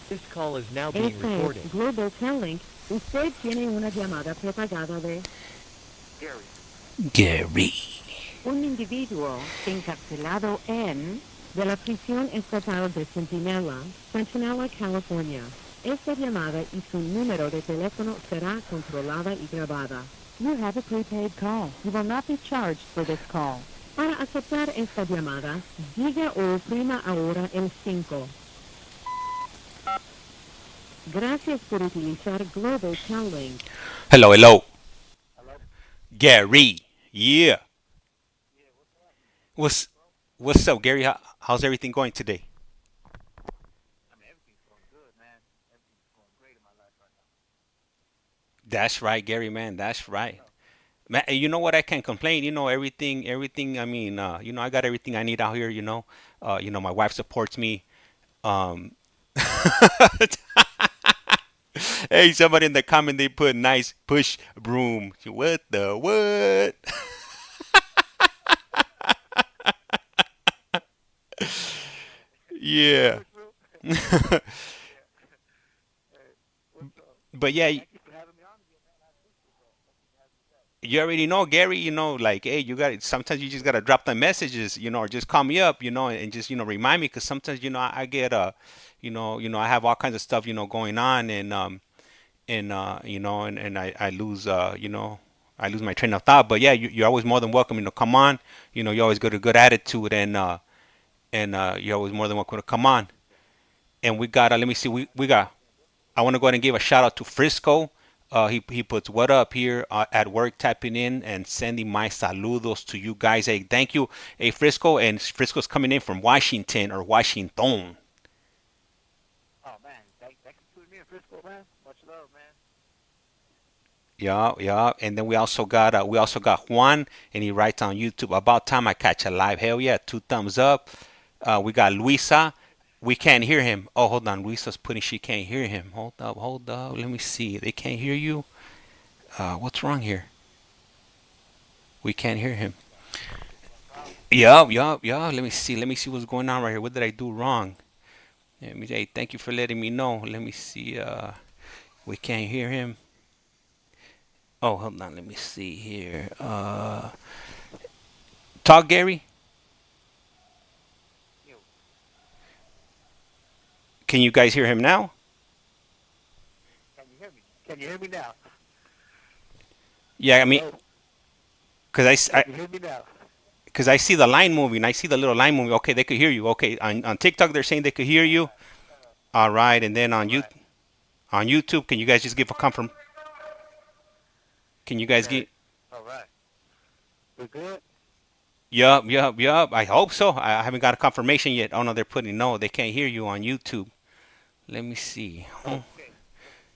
This call is now being recorded. Global Telling. Usted tiene una llamada prepagada de Gary. un individuo encarcelado en de la prisión estatal de Centinela, California. Esta llamada y su número de teléfono será controlada y grabada. You have a prepaid call. You will not be charged for this call. Para aceptar esta llamada, diga o oprima ahora el 5. Gracias por utilizar Global Telling. Hello, hello. Gary. Yeah. What's what's up, Gary? How's everything going today? That's right, Gary, man. That's right. Man, you know what? I can't complain. Everything. I mean, I got everything I need out here. My wife supports me. Um, hey, somebody in the comment they put nice push broom. What the what? Yeah. But yeah, you already know, Gary. Like, hey, you got. Sometimes you just gotta drop the messages, or just call me up, and just remind me, because sometimes I get I have all kinds of stuff going on, and I lose I lose my train of thought. But yeah, you're always more than welcome. Come on. You always got a good attitude, and you're always more than welcome to come on. And we got let me see, we got. I want to go ahead and give a shout out to Frisco. He puts what up here at work, tapping in and sending my saludos to you guys. Hey, thank you, hey Frisco, and Frisco's coming in from Washington or Washington. Yeah, yeah, and then we also got Juan, and he writes on YouTube, about time I catch a live. Hell yeah, 2 thumbs up. We got Luisa. We can't hear him. Oh, hold on. Luisa's putting she can't hear him. Hold up. Let me see. They can't hear you. What's wrong here? We can't hear him. Yup, yup, yup. Let me see. Let me see what's going on right here. What did I do wrong? Let me say thank you for letting me know. Let me see. We can't hear him. Oh, hold on. Let me see here. Talk, Gary. Can you guys hear him now? Can you hear me now? Yeah, I mean, Hello? cause Can you hear me now? cause I see the line moving. I see the little line moving. Okay, they could hear you. Okay, on TikTok they're saying they could hear you. All right, and then All right. on YouTube, can you guys just give a confirm? Can you guys Okay. get? All right. We're good? Yup, yup, yup. I hope so. I haven't got a confirmation yet. Oh no, they're putting no. They can't hear you on YouTube. Let me see. Okay.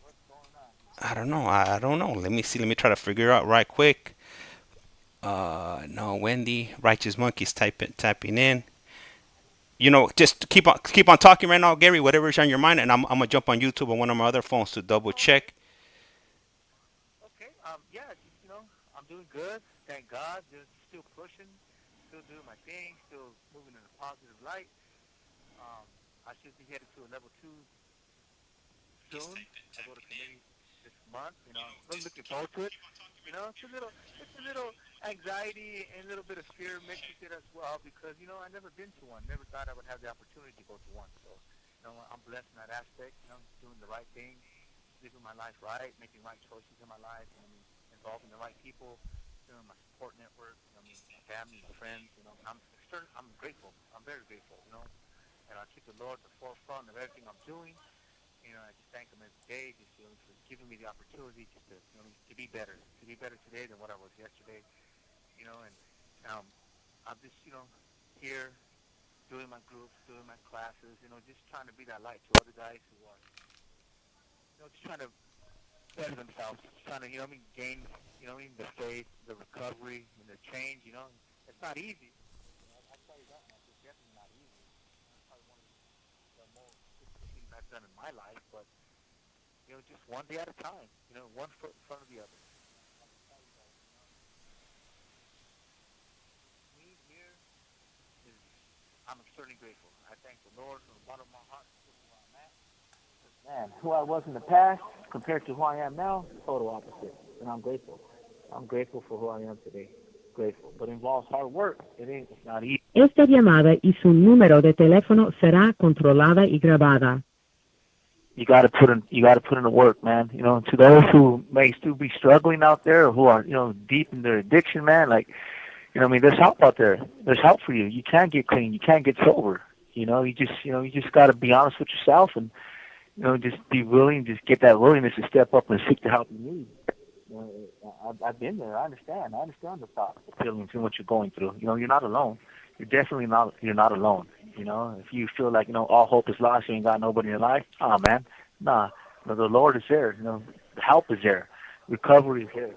What's going on? I don't know. I don't know. Let me see. Let me try to figure out right quick. No, Wendy, Righteous Monkeys tapping in. Just keep on talking right now, Gary. Whatever's on your mind, and I'm gonna jump on YouTube on one of my other phones to double check. Okay. Yeah, just, I'm doing good. Thank God. Just still pushing, still doing my thing, still moving in a positive light. I should be headed to a level 2 soon. I go to committee this month. Really looking forward to it. It's a little anxiety and a little bit of fear mixed with it as well because I never been to one. Never thought I would have the opportunity to go to one. So I'm blessed in that aspect. Doing the right thing, living my life right, making right choices in my life, and involving the right people, my support network. My family, my friends. I'm grateful. I'm very grateful. And I keep the Lord at the forefront of everything I'm doing. I just thank him every day, just for giving me the opportunity just to be better today than what I was yesterday. And I'm just here doing my groups, doing my classes, just trying to be that light to other guys who are just trying to better themselves, just trying to gain the faith, the recovery, and the change. It's not easy. I tell you that much. It's definitely not easy. It's probably one of the most difficult things I've done in my life, but just one day at a time, one foot in front of the other. I can tell you that, me here is, I'm extremely grateful. I thank the Lord from the bottom of my heart for putting me where I'm at, because who I was in the past compared to who I am now, total opposite. And I'm grateful. I'm grateful for who I am today. Grateful. But it involves hard work. It's not easy. Esta llamada y su número de teléfono será controlada y grabada. You got to put in the work, man. You know, to those who may still be struggling out there, or who are, you know, deep in their addiction, man, like, you know, I mean, there's help out there. There's help for you. You can get clean. You can get sober. You know, you just got to be honest with yourself, and, you know, just be willing, just get that willingness to step up and seek the help you need. You know, I've been there. I understand. I understand the thoughts, the feelings, and what you're going through. You know, you're not alone. You're not alone. You know, if you feel like, you know, all hope is lost, you ain't got nobody in your life, oh, man, nah. You know, the Lord is there. You know, the help is there. Recovery is there.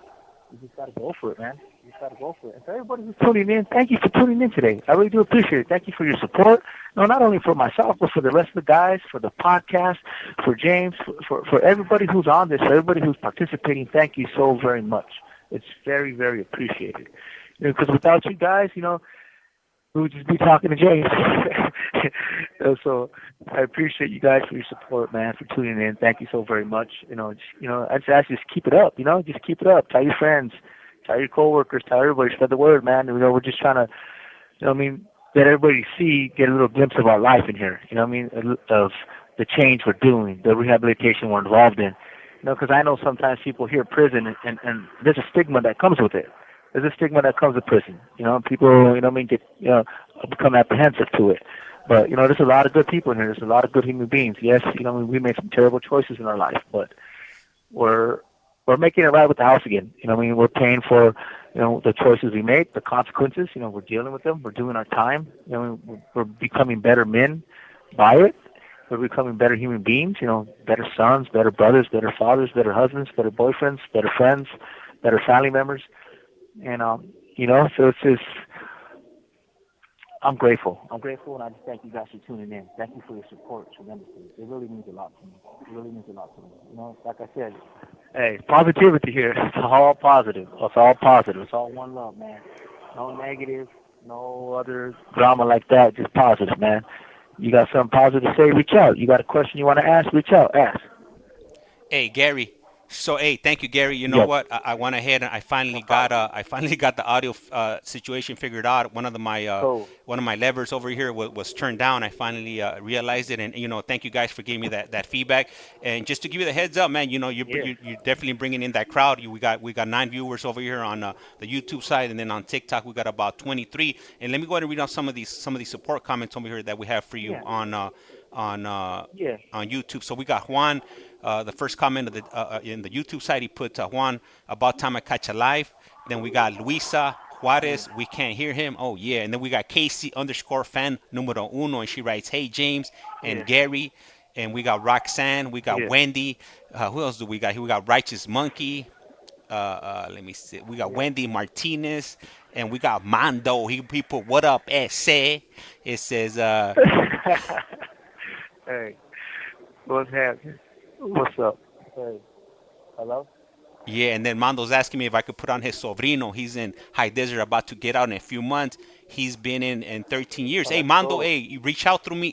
You just got to go for it, man. You just got to go for it. And for everybody who's tuning in, thank you for tuning in today. I really do appreciate it. Thank you for your support. No, not only for myself, but for the rest of the guys, for the podcast, for James, for everybody who's on this, for everybody who's participating. Thank you so very much. It's very, very appreciated. You know, because without you guys, you know, we would just be talking to James. So I appreciate you guys for your support, man, for tuning in. Thank you so very much. You know, I just ask you, just keep it up. You know, just keep it up. Tell your friends, tell your coworkers, tell everybody. Spread the word, man. You know, we're just trying to, you know, what I mean, let everybody get a little glimpse of our life in here. You know, what I mean, of the change we're doing, the rehabilitation we're involved in. You know, because I know sometimes people hear prison and there's a stigma that comes with it. There's a stigma that comes with prison. You know, people, you know, what I mean, become apprehensive to it. But, you know, there's a lot of good people in here. There's a lot of good human beings. Yes, you know, we made some terrible choices in our life, but we're making it right with the house again. You know, what I mean, we're paying for, you know, the choices we make, the consequences. You know, we're dealing with them. We're doing our time. You know, we're becoming better men by it. We're becoming better human beings. You know, better sons, better brothers, better fathers, better husbands, better boyfriends, better friends, better family members. And, you know, so it's just, I'm grateful. I'm grateful, and I just thank you guys for tuning in. Thank you for your support tremendously. It really means a lot to me. It really means a lot to me. You know, like I said, hey, positivity here. It's all positive. It's all positive. It's all one love, man. No negative, no other drama like that. Just positive, man. You got something positive to say, reach out. You got a question you want to ask, reach out, ask. Hey, Gary. So, hey, thank you, Gary. You know what? I went ahead and I finally got the audio situation figured out. One of my levers over here was turned down. I finally realized it, and, you know, thank you guys for giving me that feedback. And just to give you the heads up, man, you know, you're definitely bringing in that crowd. We got 9 viewers over here on the YouTube side, and then on TikTok we got about 23. And let me go ahead and read out some of these support comments over here that we have for you on YouTube. So we got Juan. The first comment of in the YouTube side, he put Juan, about time I catch a live. Then we got Luisa Juarez, we can't hear him. Oh, yeah. And then we got Casey _ fan numero uno, and she writes, hey, James and Gary. And we got Roxanne, we got Wendy. Who else do we got here? We got Righteous Monkey. Let me see. We got Wendy Martinez, and we got Mando. He put, what up, S.A.? It says, hey, what's happening? What's up? Hey, hello? Yeah, and then Mando's asking me if I could put on his sobrino. He's in High Desert, about to get out in a few months. He's been in 13 years. Hey, Mando, cool. Hey, you reach out to me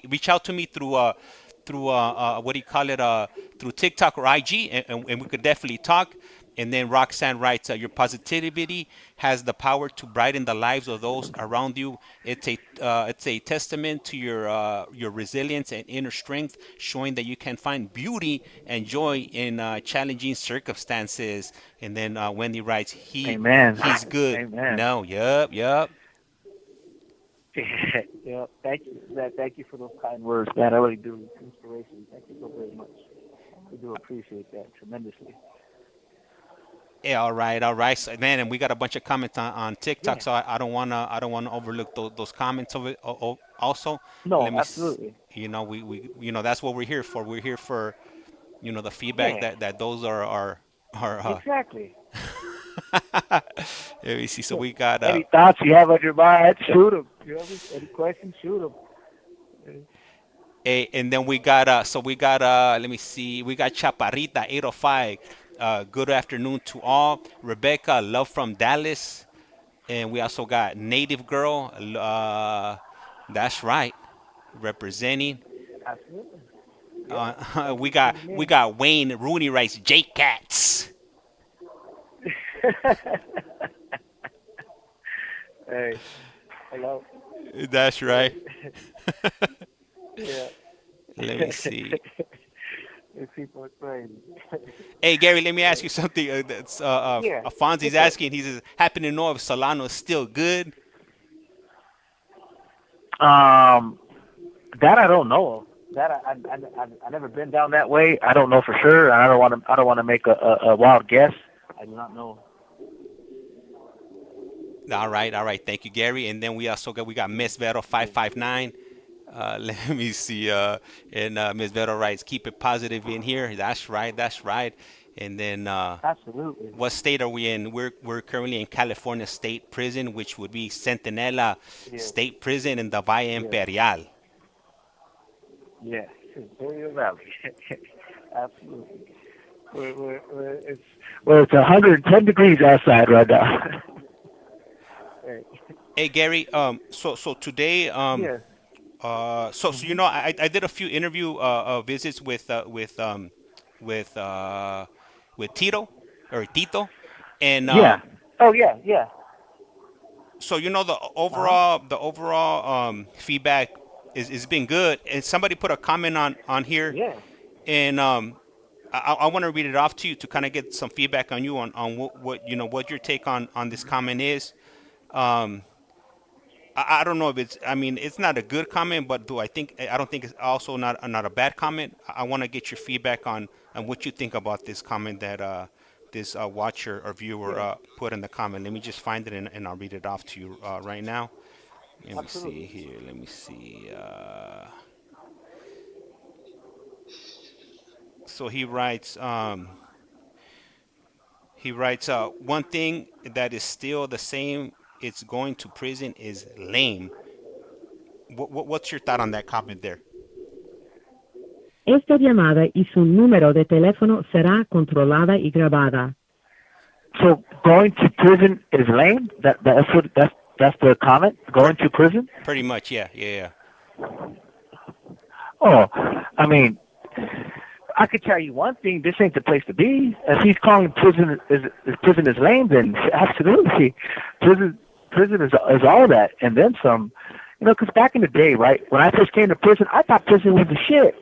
through what do you call it? Through TikTok or IG, and we could definitely talk. And then Roxanne writes, your positivity has the power to brighten the lives of those around you. It's a testament to your resilience and inner strength, showing that you can find beauty and joy in challenging circumstances. And then Wendy writes, Amen. He's good. Amen. No, yup. Yeah, thank you. Thank you for those kind words, man. I really do. Inspiration. Thank you so very much. I do appreciate that tremendously. Yeah, all right, so, man, and we got a bunch of comments on TikTok, so I don't wanna overlook those comments of it. Also, no, absolutely. You know, we that's what we're here for. We're here for, you know, the feedback that those are exactly. Let me see. So we got any thoughts you have on your mind, shoot them. You know, any questions, shoot them. And then we got let me see. We got Chaparrita 805. Good afternoon to all. Rebecca, love from Dallas. And we also got Native Girl. That's right. Representing. Absolutely. We got Wayne Rooney writes Jake Cats. Hey, hello. That's right. Yeah. Let me see. These people are crazy. Hey Gary, let me ask you something. That's Yeah. Fonzie's What's up? asking. He says, "Happen to know if Solano is still good?" Um, that I don't know of. That I never been down that way. I don't know for sure, and I don't want to make a wild guess. I do not know. All right, all right. Thank you, Gary. And then we got Miss Vero 559. Let me see. And Miss Vero writes, "Keep it positive in here." That's right. That's right. And then Absolutely. what state are we in? We're currently in California State Prison, which would be Centinela Yeah. State Prison in the Valle Yeah. Imperial. Yes. Imperial Valley. Absolutely. It's 110 degrees outside right now. Hey. Hey Gary, so today, Yeah. so you know, I did a few interview visits with with Tito or Tito, and Yeah. Oh yeah. Yeah. so you know Uh huh. the overall feedback is been good. And somebody put a comment on here, Yeah. and I want to read it off to you to kind of get some feedback on you on what you know what your take on this comment is. Um, I don't know if it's. I mean, it's not a good comment, but do I think? I don't think it's also not a bad comment. I want to get your feedback on what you think about this comment that this watcher or viewer Yeah. put in the comment. Let me just find it and I'll read it off to you right now. Let me see Absolutely. here. Let me see. So he writes one thing that is still the same. It's going to prison is lame. What's your thought on that comment there? Esta llamada y su número de teléfono será controlada y grabada. So going to prison is lame. That's the comment. Going to prison. Pretty much, yeah, yeah, Oh, I mean, I could tell you one thing. This ain't the place to be. If he's calling prison is lame, then absolutely, prison is all that and then some. You know, because back in the day, right, when I first came to prison, I thought prison was the shit.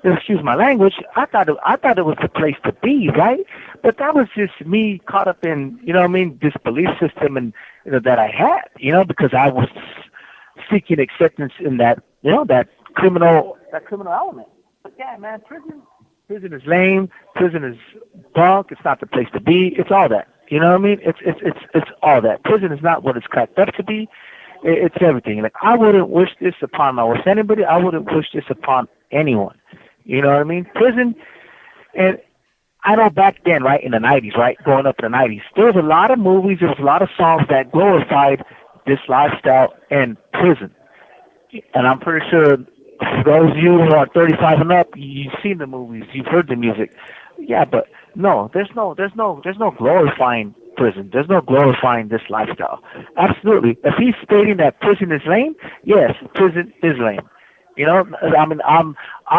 Excuse my language. I thought it was the place to be, right? But that was just me caught up in, you know what I mean, this belief system and that I had, because I was seeking acceptance in that, that criminal element. But yeah, man, prison is lame. Prison is bunk. It's not the place to be. It's all that. You know what I mean? It's all that. Prison is not what it's cracked up to be. It's everything. Like, I wouldn't wish this upon my worst enemy. I wouldn't wish this upon anyone. You know what I mean? Prison, and I know back then, right, in the 90s, right, growing up in the 90s, there was a lot of movies, there was a lot of songs that glorified this lifestyle in prison. And I'm pretty sure for those of you who are 35 and up, you've seen the movies, you've heard the music. Yeah, but no, there's no glorifying prison. There's no glorifying this lifestyle. Absolutely. If he's stating that prison is lame, yes, prison is lame. I mean, I'm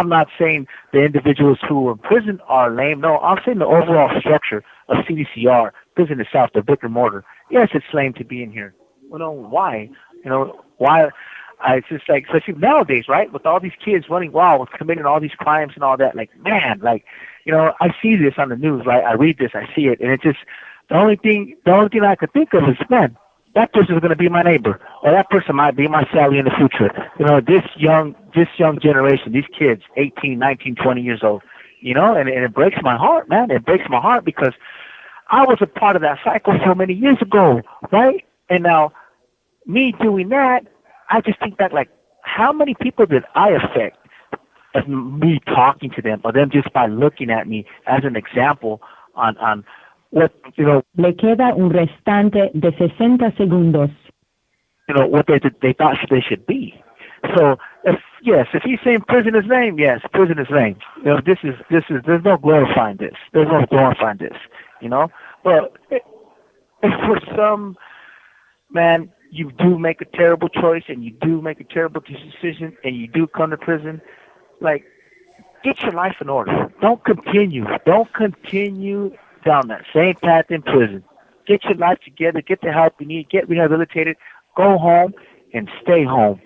not saying the individuals who are in prison are lame. No, I'm saying the overall structure of CDCR, prison itself, the brick and mortar. Yes, it's lame to be in here. Why? Why? It's just like, especially nowadays, right? With all these kids running wild, with committing all these crimes and all that. Like, man, I see this on the news, right? I read this, I see it, and it just the only thing I could think of is, man, that person is going to be my neighbor, or that person might be my Sally in the future. This young generation, these kids, 18, 19, 20 years old, and it breaks my heart, man. It breaks my heart because I was a part of that cycle so many years ago, right? And now, me doing that, I just think back, like, how many people did I affect of me talking to them, or them just by looking at me as an example on what, Le queda un restante de 60 segundos. What they thought they should be. So if he's saying prison is lame, yes, prison is lame. This is there's no glorifying this. There's no glorifying this. But if for some, man, you do make a terrible choice and you do make a terrible decision and you do come to prison, like, get your life in order. Don't continue. Don't continue down that same path in prison. Get your life together. Get the help you need. Get rehabilitated. Go home and stay home.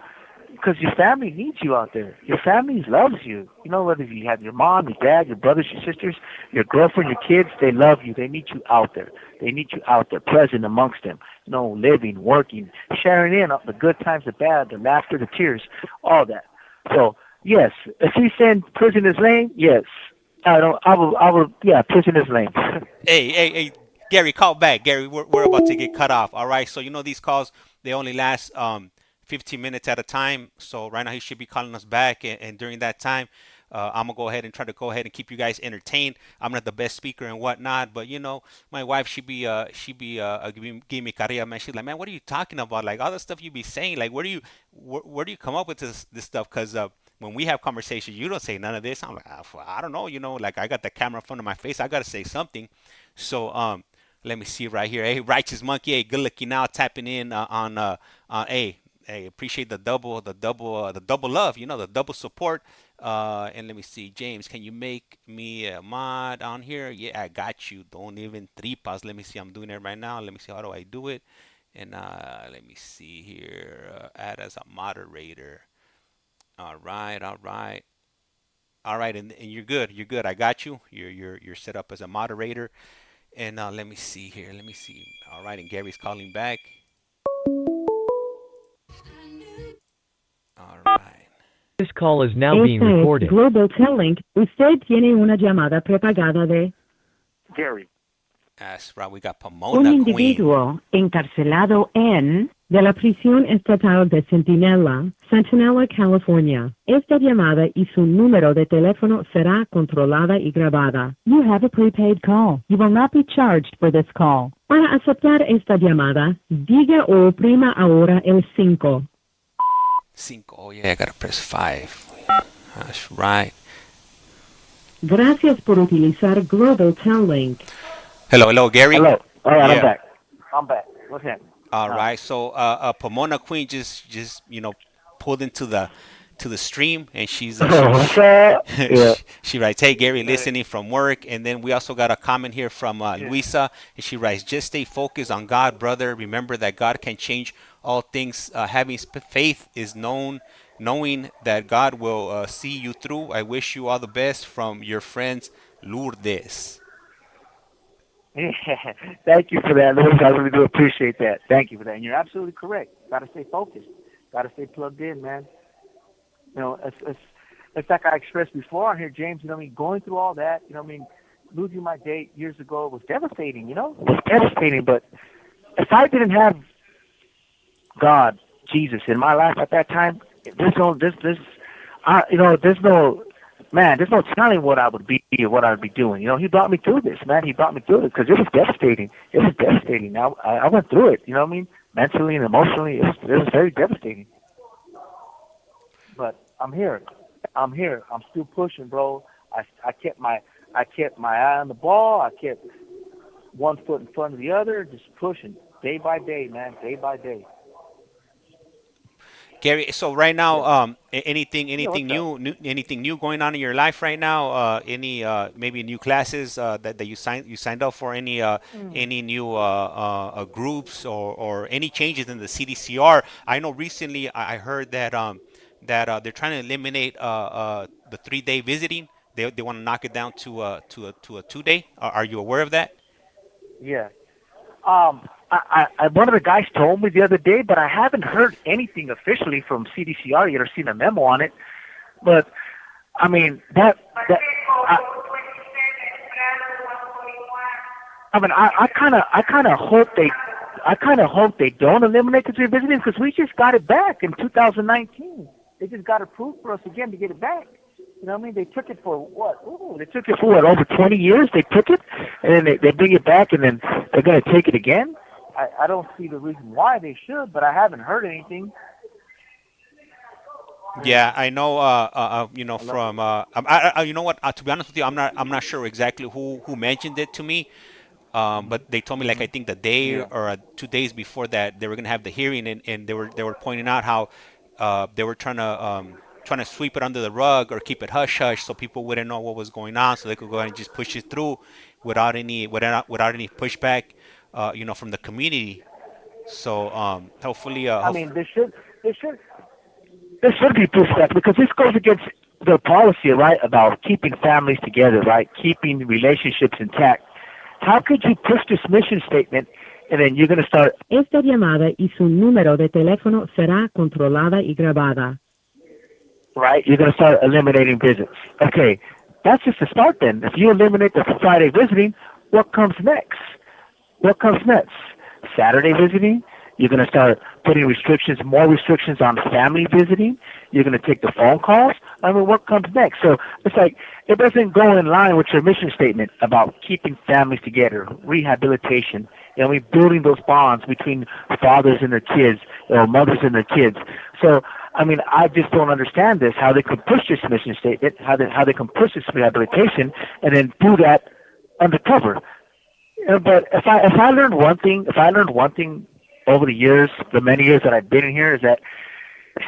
Because your family needs you out there. Your family loves you. You know, whether you have your mom, your dad, your brothers, your sisters, your girlfriend, your kids, they love you. They need you out there. They need you out there, present amongst them. You know, living, working, sharing in the good times, the bad, the laughter, the tears, all that. So, yes, if he's saying prison is lame, yes. I don't, I will, yeah, prison is lame. Hey, Gary, call back. Gary, we're about to get cut off. All right. So you know these calls they only last 15 minutes at a time. So right now he should be calling us back, and during that time, I'm gonna go ahead and try to go ahead and keep you guys entertained. I'm not the best speaker and whatnot, but you know my wife she be giving me carrilla, man. She's like, man, what are you talking about? Like all the stuff you be saying. Like where do you come up with this stuff? Cause when we have conversations, you don't say none of this. I'm like, I don't know, you know, like I got the camera in front of my face. I gotta say something. So let me see right here. Hey, Righteous Monkey. Hey, good looking now. Tapping in hey, appreciate the double love. You know, the double support. And let me see, James. Can you make me a mod on here? Yeah, I got you. Don't even tripas. Let me see. I'm doing it right now. Let me see. How do I do it? And let me see here. Add as a moderator. All right, all right. All right, and you're good. You're good. I got you. You're set up as a moderator. And let me see here. Let me see. All right, and Gary's calling back. All right. This call is now being Esta es recorded. Global Telling. Usted tiene una llamada prepagada de Gary. That's right. We got un Pomona Queen. individuo encarcelado en de la prisión estatal de Centinela, California. Esta llamada y su número de teléfono será controlada y grabada. You have a prepaid call. You will not be charged for this call. Para aceptar esta llamada, diga o oprima ahora el 5. Cinco. Oh, yeah, I got to press 5. That's right. Gracias por utilizar Global Telling. Hello, Gary. Hello. All right, Yeah. I'm back. I'm back. What's happening? All right. So Pomona Queen just pulled into the stream, and she's What's up? Yeah. she writes, "Hey Gary, listening from work." And then we also got a comment here from Luisa, and she writes, "Just stay focused on God, brother. Remember that God can change all things. Having faith is knowing that God will see you through. I wish you all the best from your friends, Lourdes." Yeah, thank you for that, Louis. I really do appreciate that. Thank you for that. And you're absolutely correct. Got to stay focused. Got to stay plugged in, man. You know, it's like I expressed before on here, James. You know, what I mean, going through all that. You know, what I mean, losing my date years ago was devastating. You know, it was devastating. But if I didn't have God, Jesus, in my life at that time, there's no, there's no telling what I would be or what I would be doing. You know, he brought me through this, man. He brought me through it because it was devastating. It was devastating. Now I went through it. You know what I mean? Mentally and emotionally, it was very devastating. But I'm here. I'm still pushing, bro. I kept my eye on the ball. I kept one foot in front of the other, just pushing day by day, man, day by day. Gary, so right now, anything what's anything new going on in your life right now? Any maybe new classes that you signed up for? Any new groups or any changes in the CDCR? I know recently I heard that they're trying to eliminate the 3-day visiting. They want to knock it down to a 2-day. Are you aware of that? Yeah. One of the guys told me the other day, but I haven't heard anything officially from CDCR yet or seen a memo on it. But I mean I kind of hope they don't eliminate the visiting because we just got it back in 2019. They just got approved for us again to get it back. You know what I mean? They took it for what? Ooh, they took it for what? Over 20 years they took it, and then they bring it back, and then they're going to take it again. I don't see the reason why they should, but I haven't heard anything. Yeah, I know. You know, from you know what? To be honest with you, I'm not sure exactly who mentioned it to me. But they told me like I think the day Yeah. or 2 days before that they were gonna have the hearing, and they were pointing out how they were trying to trying to sweep it under the rug or keep it hush hush so people wouldn't know what was going on, so they could go ahead and just push it through without any pushback, from the community. So hopefully, I mean, there should be pushback because this goes against the policy, right, about keeping families together, right, keeping relationships intact. How could you push this mission statement and then you're going to start? Esta llamada y su número de teléfono será controlada y grabada. Right, you're going to start eliminating visits. Okay, that's just a start then. If you eliminate the Friday visiting, what comes next? What comes next? Saturday visiting? You're going to start putting more restrictions on family visiting. You're going to take the phone calls. I mean, what comes next? So it's like it doesn't go in line with your mission statement about keeping families together, rehabilitation, building those bonds between fathers and their kids or mothers and their kids. So, I mean, I just don't understand this, how they could push this mission statement, how they can push this rehabilitation and then do that undercover. But if I learned one thing over the years, the many years that I've been in here, is that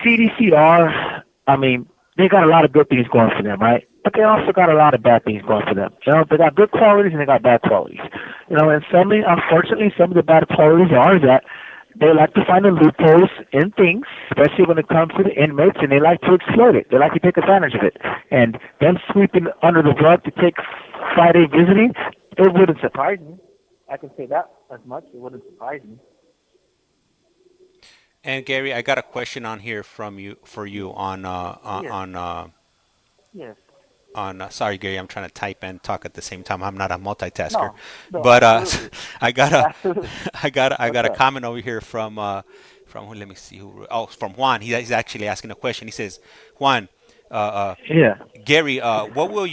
CDCR, I mean, they got a lot of good things going for them, right? But they also got a lot of bad things going for them. They got good qualities and they got bad qualities. And unfortunately, some of the bad qualities are that they like to find the loopholes in things, especially when it comes to the inmates, and they like to exploit it. They like to take advantage of it. And them sweeping under the rug to take Friday visiting, it wouldn't surprise me. I can say that as much. It wouldn't surprise me. And Gary, I got a question on here for you Yes. sorry, Gary, I'm trying to type and talk at the same time. I'm not a multitasker, No, but absolutely. I got a Absolutely. I got What's a up? comment over here from who? Let me see who. Oh, from Juan. He's actually asking a question. He says, Juan, Yeah. Gary, what would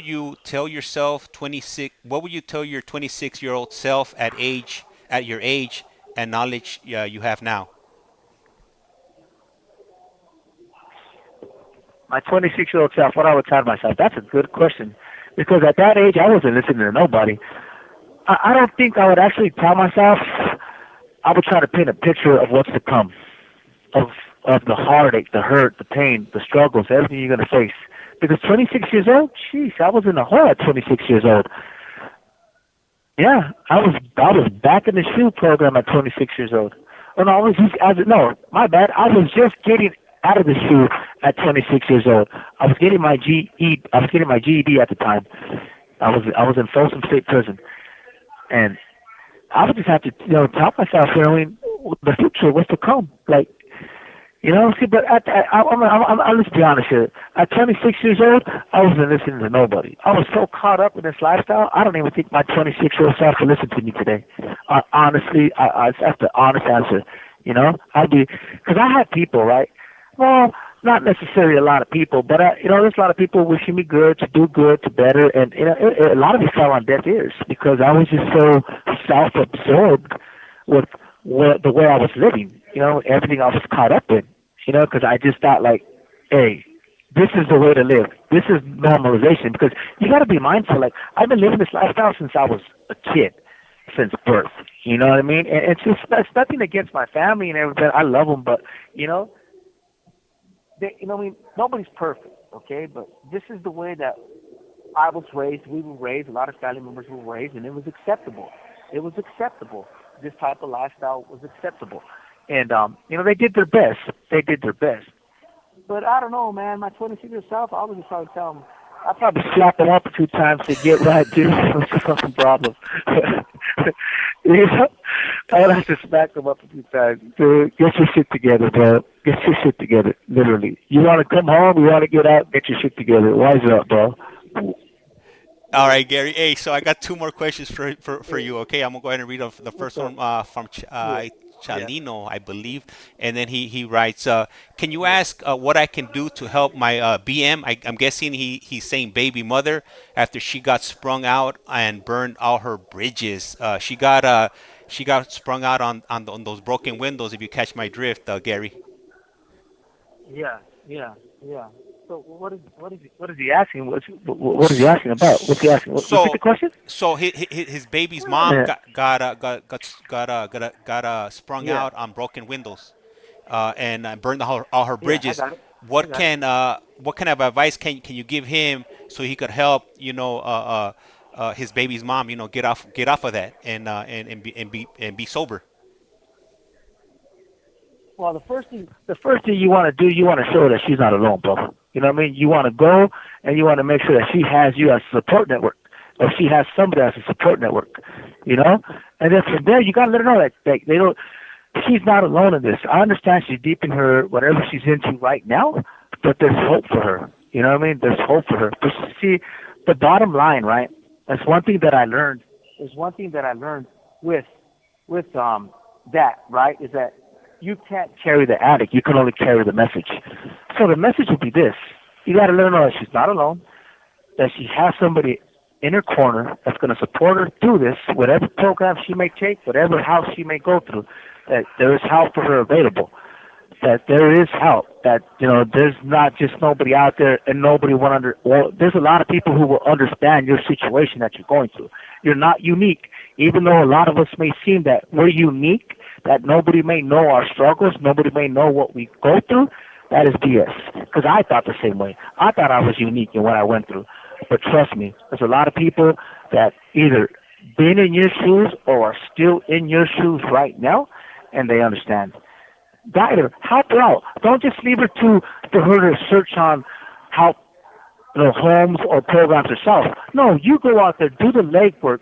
you tell yourself 26? What would you tell your 26-year-old self at your age and knowledge you have now? My 26-year-old self, what I would tell myself? That's a good question. Because at that age, I wasn't listening to nobody. I don't think I would actually tell myself. I would try to paint a picture of what's to come, of the heartache, the hurt, the pain, the struggles, everything you're going to face. Because 26 years old, jeez, I was in the hole at 26 years old. Yeah, I was back in the shoe program at 26 years old. Oh no, my bad. I was just getting out of the shoe at 26 years old. I was getting my GED at the time. I was in Folsom State Prison, and I would just have to tell myself, the future, what's to come, like. See, but let's be honest here. At 26 years old, I wasn't listening to nobody. I was so caught up in this lifestyle, I don't even think my 26-year-old self would listen to me today. Honestly, that's the honest answer. Because I had people, right? Well, not necessarily a lot of people, but there's a lot of people wishing me good, to do good, to better, and a lot of it fell on deaf ears because I was just so self-absorbed with the way I was living. Everything I was caught up in. Because I just thought like, hey, this is the way to live. This is normalization. Because you got to be mindful. Like I've been living this lifestyle since I was a kid, since birth. You know what I mean? And it's nothing against my family and everything. I love them, but nobody's perfect, okay? But this is the way that I was raised. We were raised. A lot of family members were raised, and it was acceptable. It was acceptable. This type of lifestyle was acceptable. And, they did their best. They did their best. But I don't know, man. My 26-year-old self, I would just probably tell them, I'd probably slap them up a few times to get right, dude. What's the fucking problem? I would have to smack them up a few times. Dude, get your shit together, bro. Get your shit together, literally. You want to come home? You want to get out? Get your shit together. Wise up, bro. All right, Gary. Hey, so I got two more questions for you. Okay, I'm gonna go ahead and read off the first one from Chalino, I believe, and then he writes, "Can you ask what I can do to help my BM? I'm guessing he's saying baby mother after she got sprung out and burned all her bridges. She got sprung out on those broken windows. If you catch my drift, Gary." Yeah. So what is he asking? What is he asking about? What's he asking? Repeat the question. So his baby's mom got sprung Yeah. out on broken windows, and burned all her Yeah, I bridges. got it. what can what kind of advice can you give him so he could help his baby's mom get off of that and be sober. Well, the first thing you want to do, you want to show her that she's not alone, bro. You know what I mean? You want to go and you want to make sure that she has you as a support network, or she has somebody as a support network. You know, and then from there you got to let her know that they don't. She's not alone in this. I understand she's deep in her whatever she's into right now, but there's hope for her. You know what I mean? There's hope for her. But see, the bottom line, right? That's one thing that I learned. There's one thing that I learned with that, right? Is that you can't carry the addict. You can only carry the message. So the message would be this. You got to let her know that she's not alone, that she has somebody in her corner that's going to support her through this, whatever program she may take, whatever house she may go through, that there is help for her available, that there is help, that, there's not just nobody out there and nobody there's a lot of people who will understand your situation that you're going through. You're not unique. Even though a lot of us may seem that we're unique, that nobody may know our struggles, nobody may know what we go through, that is BS. Because I thought the same way. I thought I was unique in what I went through. But trust me, there's a lot of people that either been in your shoes or are still in your shoes right now, and they understand. Guide her, help her out. Don't just leave her for her to search on help, homes or programs herself. No, you go out there, do the legwork,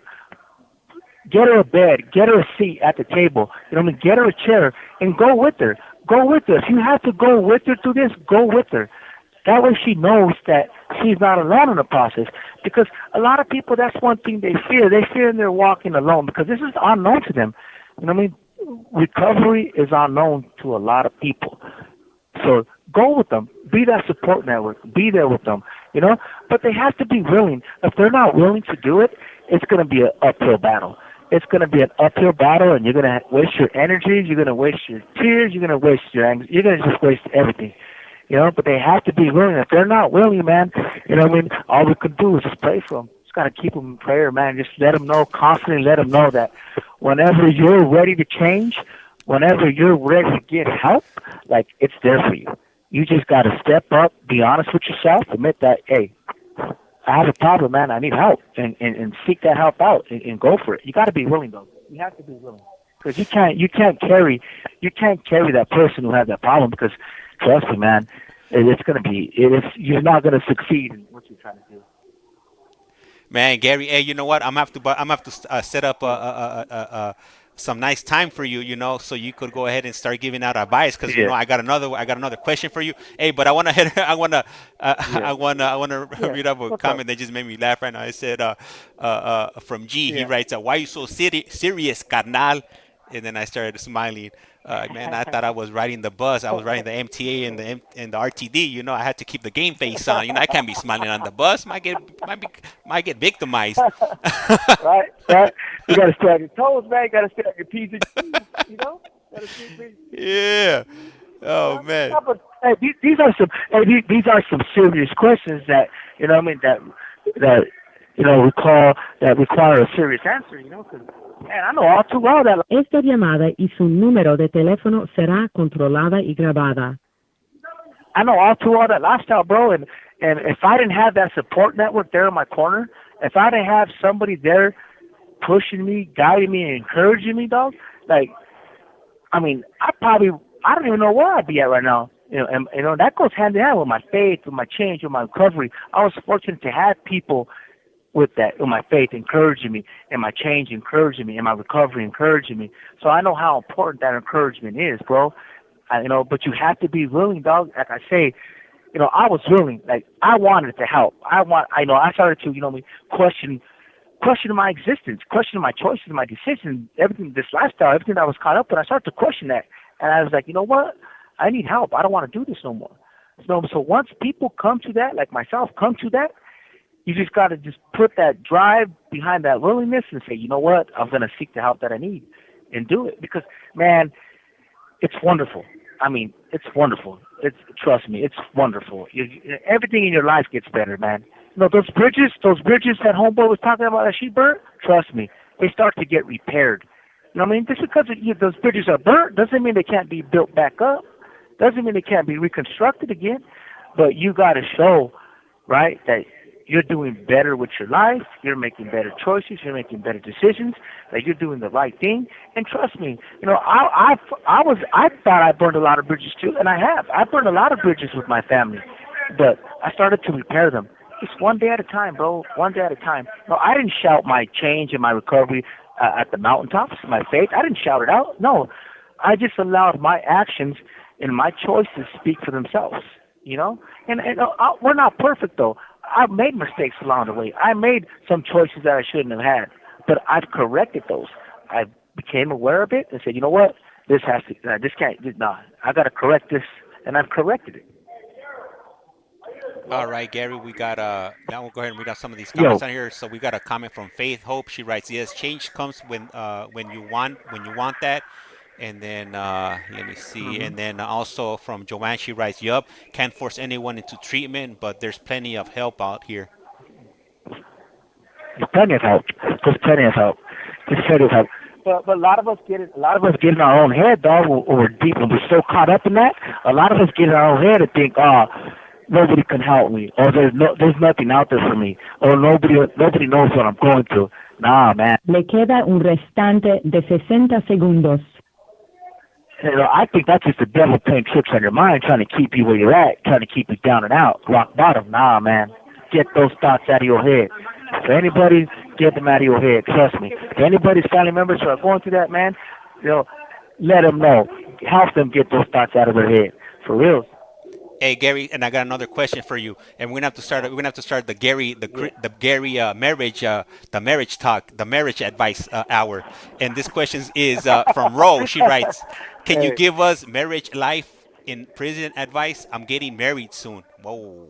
get her a bed, get her a seat at the table, get her a chair, and go with her. Go with her. If you have to go with her through this, go with her. That way she knows that she's not alone in the process. Because a lot of people, that's one thing they fear. They fear they're walking alone because this is unknown to them. Recovery is unknown to a lot of people. So go with them. Be that support network. Be there with them, But they have to be willing. If they're not willing to do it, it's going to be an uphill battle. It's going to be an uphill battle, and you're going to waste your energy. You're going to waste your tears. You're going to waste your anger. You're going to just waste everything. But they have to be willing. If they're not willing, man, all we can do is just pray for them. Just got to keep them in prayer, man. Just let them know, constantly let them know that whenever you're ready to change, whenever you're ready to get help, it's there for you. You just got to step up, be honest with yourself, admit that, hey, I have a problem, man. I need help, and seek that help out and go for it. You got to be willing, though. You have to be willing, because you can't carry that person who has that problem. Because trust me, man, you're not going to succeed in what you're trying to do. Man, Gary, hey, you know what? I'm gonna have to set up some nice time for you, so you could go ahead and start giving out advice. Because I got another question for you. Hey, but I want to read up a comment that just made me laugh right now. It said from G. He writes, "Why are you so serious, carnal?" And then I started smiling. Man, I thought I was riding the bus. I was riding the MTA and the RTD. I had to keep the game face on. I can't be smiling on the bus. Might get victimized. Right. You got to stay on your toes, man. You got to stay on your P's and Q's. Yeah. Oh man. Yeah, but hey, these are some serious questions that require a serious answer. Man, I know all too well that. Esta llamada y su número de teléfono será controlada y grabada. I know all too well that lifestyle, bro. And if I didn't have that support network there in my corner, if I didn't have somebody there pushing me, guiding me, and encouraging me, dog, I don't even know where I'd be at right now. And that goes hand in hand with my faith, with my change, with my recovery. I was fortunate to have people with my faith encouraging me, and my change encouraging me, and my recovery encouraging me. So I know how important that encouragement is, bro. But you have to be willing, dog. Like I say, I was willing. I wanted to help. I started to, question my existence, question my choices, my decisions, everything, this lifestyle, everything I was caught up in. I started to question that, and I was like, you know what? I need help. I don't want to do this no more. So once people come to that, like myself, come to that, you just got to just put that drive behind that willingness and say, you know what, I'm going to seek the help that I need and do it. Because, man, it's wonderful. It's wonderful. Trust me, it's wonderful. Everything in your life gets better, man. Those bridges that homeboy was talking about that she burnt, trust me, they start to get repaired. Just because those bridges are burnt doesn't mean they can't be built back up. Doesn't mean it can't be reconstructed again, but you got to show, right, that you're doing better with your life, you're making better choices, you're making better decisions, that you're doing the right thing. And trust me, I thought I burned a lot of bridges too, and I have. I burned a lot of bridges with my family, but I started to repair them. It's one day at a time, bro. One day at a time. No, I didn't shout my change and my recovery at the mountaintops, my faith. I didn't shout it out. No, I just allowed my actions and my choices speak for themselves. And we're not perfect though. I've made mistakes along the way. I made some choices that I shouldn't have had, but I've corrected those. I became aware of it and said, you know what, this can't. I got to correct this, and I've corrected it. All right, Gary, we got now we'll go ahead and read out some of these comments on here. So we got a comment from Faith Hope. She writes, yes, change comes when you want that. And then let me see. And then also from Joanne, she writes, yup, can't force anyone into treatment, but there's plenty of help out here. There's plenty of help. But a lot of us get in our own head, dog. We're deep, and we're so caught up in that. A lot of us get in our own head and think, nobody can help me, or there's nothing out there for me, or nobody knows what I'm going through. Nah, man. Le queda un restante de 60 segundos. I think that's just the devil playing tricks on your mind, trying to keep you where you're at, trying to keep you down and out, rock bottom. Nah, man. Get those thoughts out of your head. For anybody, get them out of your head. Trust me. If anybody's family members who are going through that, man, let them know. Help them get those thoughts out of their head. For real. Hey Gary, and I got another question for you. And we're gonna have to start the Gary marriage talk, the marriage advice hour. And this question is from Ro. She writes, "Can you give us marriage life in prison advice? I'm getting married soon." Whoa.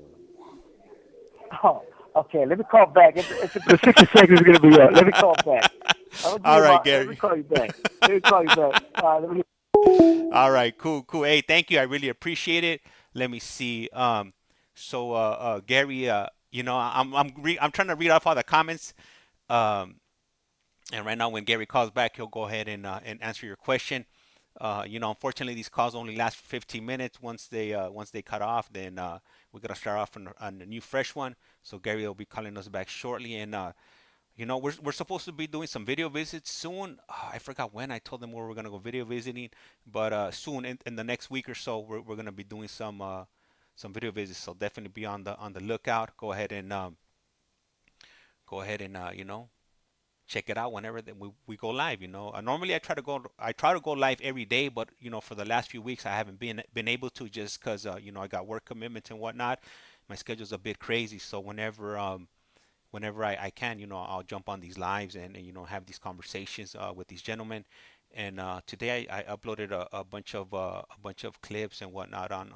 Oh, okay. Let me call back. The 60 seconds is gonna be up. Let me call back. All right, Gary. Let me call you back. All right, cool. Hey, thank you. I really appreciate it. Let me see. Gary, I'm trying to read off all the comments. And right now, when Gary calls back, he'll go ahead and answer your question. Unfortunately, these calls only last 15 minutes. Once they cut off, then we're gonna start off on a new fresh one. So Gary will be calling us back shortly, and we're supposed to be doing some video visits soon. I forgot when. I told them where we're gonna go video visiting, but soon in the next week or so, we're gonna be doing some video visits. So definitely be on the lookout. Go ahead and check it out whenever we go live. Normally I try to go live every day, but for the last few weeks I haven't been able to, just because I got work commitments and whatnot. My schedule's a bit crazy, so whenever I can, I'll jump on these lives and have these conversations with these gentlemen. And today I uploaded a bunch of clips and whatnot on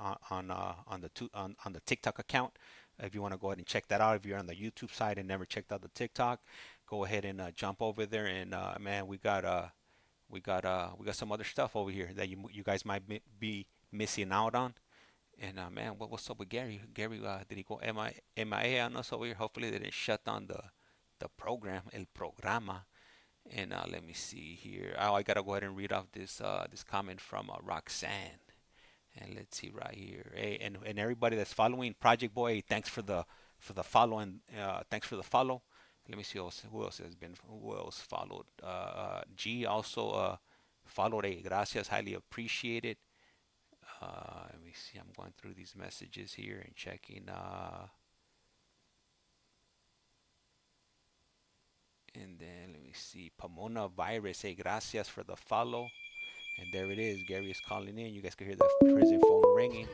the TikTok account. If you want to go ahead and check that out, if you're on the YouTube side and never checked out the TikTok, go ahead and jump over there. And man, we got some other stuff over here that you guys might be missing out on. And man, what's up with Gary? Gary, did he go MIA on us over here? Hopefully they didn't shut down the program, el programa. And let me see here. I gotta go ahead and read off this comment from Roxanne. And let's see right here. Hey, and everybody that's following Project Boy, thanks for the follow, and thanks for the follow. Let me see who else followed. G also followed. Hey, gracias, highly appreciated. Let me see. I'm going through these messages here and checking. And then let me see. Pomona Virus. Hey, gracias for the follow. And there it is. Gary is calling in. You guys can hear the prison phone ringing.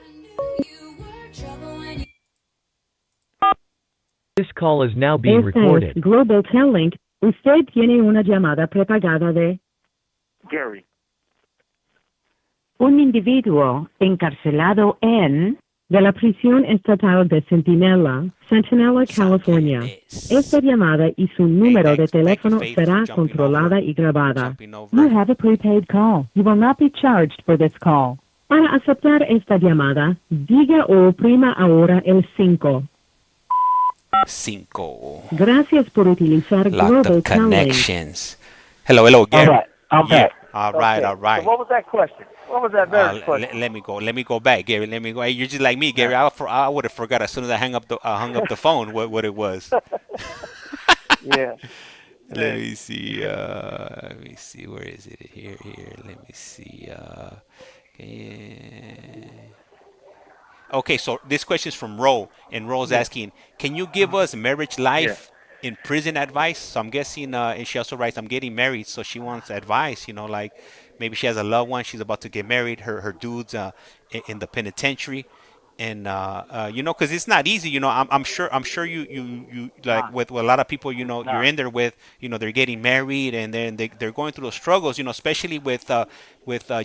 This call is now being recorded. Es Global Tel-Link. Usted tiene una llamada prepagada de Gary. un individuo encarcelado en de la prisión estatal de Centinela, California. Esta llamada y su número de teléfono será controlada y grabada. You have a prepaid call. You will not be charged for this call. Para aceptar esta llamada, diga o oprima ahora el 5. 5. Gracias por utilizar Lot Global of connections. Hello, Gary. All right, I'm back. All right, Okay. all So right. what was that question? What was that very question? Let me go. Let me go back, Gary. Let me go. Hey, you're just like me, Gary. Yeah. I would have forgot as soon as I hung up the phone what it was. Yeah. Let Hey. me see. Let me see. Where is it? Here. Let me see. Okay. Okay, so this question is from Ro, and Ro's Yeah. asking, can you give us marriage Yeah. life in prison advice? So I'm guessing, and she also writes, I'm getting married, so she wants advice. Like maybe she has a loved one, she's about to get married, her dude's in the penitentiary, and because it's not easy. I'm sure you like Nah. with a lot of people, you're Nah. in there with, they're getting married, and then they're going through those struggles, especially with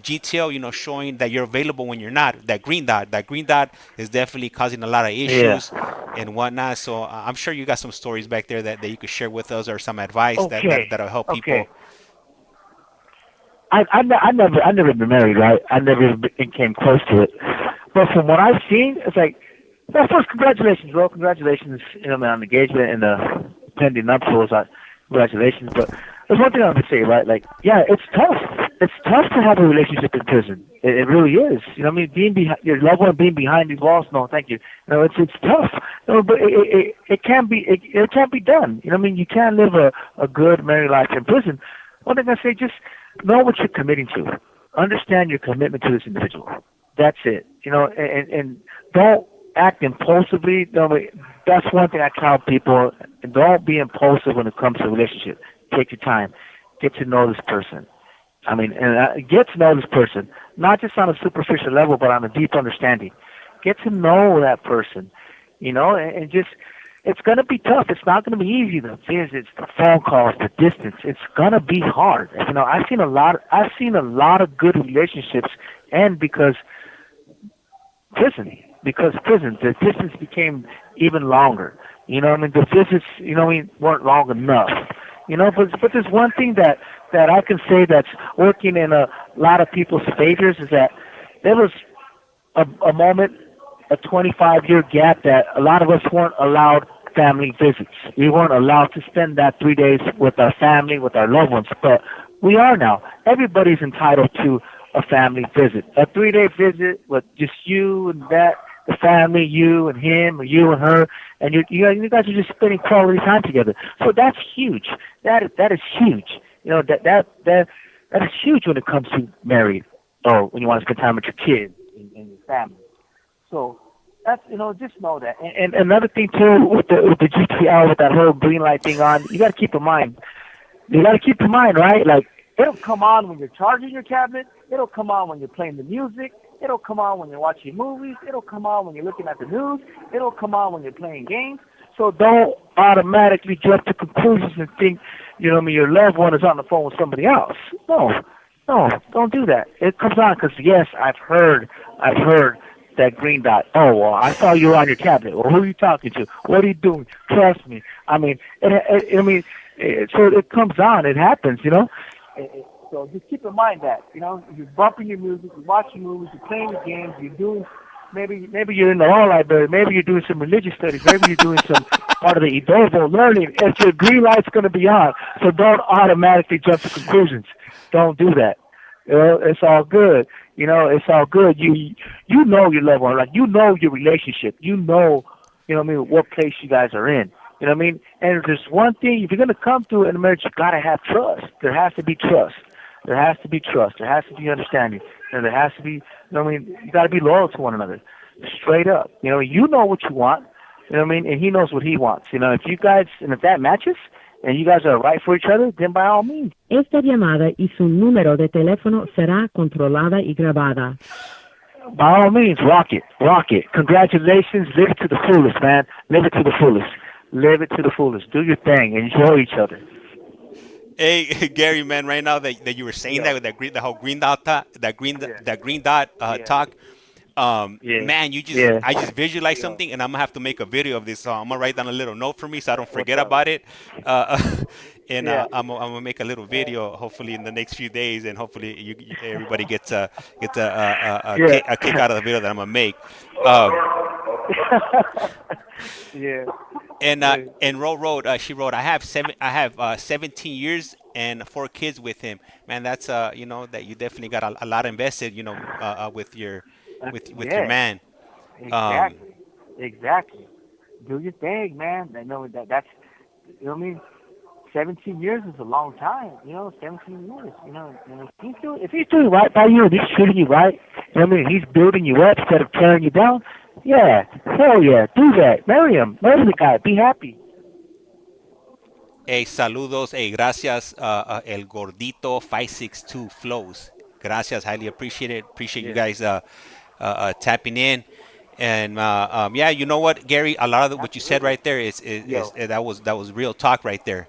GTL, showing that you're available when you're not. That green dot is definitely causing a lot of Yeah. issues and whatnot. So I'm sure you got some stories back there that you could share with us, or some advice Okay. that'll help Okay. people. I never been married, right? I never came close to it. But from what I've seen, it's like, well, first, congratulations, bro. Congratulations, man, on the engagement and the pending nuptials. Congratulations. But there's one thing I would say, right? Like, yeah, it's tough. It's tough to have a relationship in prison. It really is. You know what I mean? Being behind your loved one, being behind these walls. No, thank you. It's tough. But it can be it can't be done. You know what I mean? You can't live a good married life in prison. One thing I say, just know what you're committing to. Understand your commitment to this individual. That's it. And don't act impulsively. That's one thing I tell people. Don't be impulsive when it comes to a relationship. Take your time. Get to know this person. Get to know this person, not just on a superficial level, but on a deep understanding. Get to know that person, and just, it's going to be tough. It's not going to be easy. The visits, the phone calls, the distance. It's going to be hard. I've seen a lot of good relationships end because prison, the distance became even longer. The visits, weren't long enough. But there's one thing that I can say that's working in a lot of people's favors is that there was a moment, a 25-year gap, that a lot of us weren't allowed family visits. We weren't allowed to spend that 3 days with our family, with our loved ones, but we are now. Everybody's entitled to a family visit, a 3-day visit with just you and the family, you and him, or you and her, and you guys are just spending quality time together. So that's huge. That is huge. That is huge when it comes to married, or when you want to spend time with your kids and your family. So that's, just know that. And another thing too, with the GTL, with that whole green light thing on, you got to keep in mind. Right? Like, it'll come on when you're charging your cabinet. It'll come on when you're playing the music. It'll come on when you're watching movies. It'll come on when you're looking at the news. It'll come on when you're playing games. So don't automatically jump to conclusions and think, your loved one is on the phone with somebody else. No, don't do that. It comes on because, yes, I've heard that green dot. Oh, well, I saw you on your cabinet. Well, who are you talking to? What are you doing? Trust me. So it comes on. It happens, So just keep in mind that, you're bumping your music, you're watching movies, you're playing the games, you're doing, maybe you're in the law library, maybe you're doing some religious studies, maybe you're doing some part of the Idovo learning, and your green light's going to be on. So don't automatically jump to conclusions. Don't do that. It's all good. It's all good. You know your loved one, like, your relationship. What place you guys are in. And if there's one thing, if you're going to come to in a marriage, you got to have trust. There has to be trust. There has to be trust. There has to be understanding. And there has to be, you got to be loyal to one another. Straight up. You know what you want. And he knows what he wants. If that matches, and you guys are right for each other, then by all means. Esta llamada y su número de teléfono será controlada y grabada. By all means, rock it. Congratulations. Live it to the fullest, man. Live it to the fullest. Do your thing. Enjoy each other. Hey, Gary, man, right now that you were saying that with the whole green dot talk, that green dot talk, man, I just visualized something, and I'm gonna have to make a video of this. So I'm gonna write down a little note for me so I don't forget about it. And I'm gonna make a little video, hopefully in the next few days, and hopefully everybody gets a kick out of the video that I'm gonna make. Yeah. And Ro wrote, she wrote, I have 17 years and 4 kids with him. Man, that's you know, that you definitely got a lot invested, you know, with your with your Yeah. man. Um, Exactly. Exactly. Do your thing, man. I know that's, you know what I mean? 17 years is a long time, 17 years, if he's doing right by you and he's treating you right, you know what I mean, he's building you up instead of tearing you down, yeah, hell yeah, do that. Marry him. Marry the guy. Be happy. Hey, saludos. Hey, gracias, El Gordito 562 Flows. Gracias, highly appreciate it. Appreciate you Yeah. guys tapping in. And yeah, you know what, Gary? A lot of what you said Absolutely. right there Yo. that was real talk right there.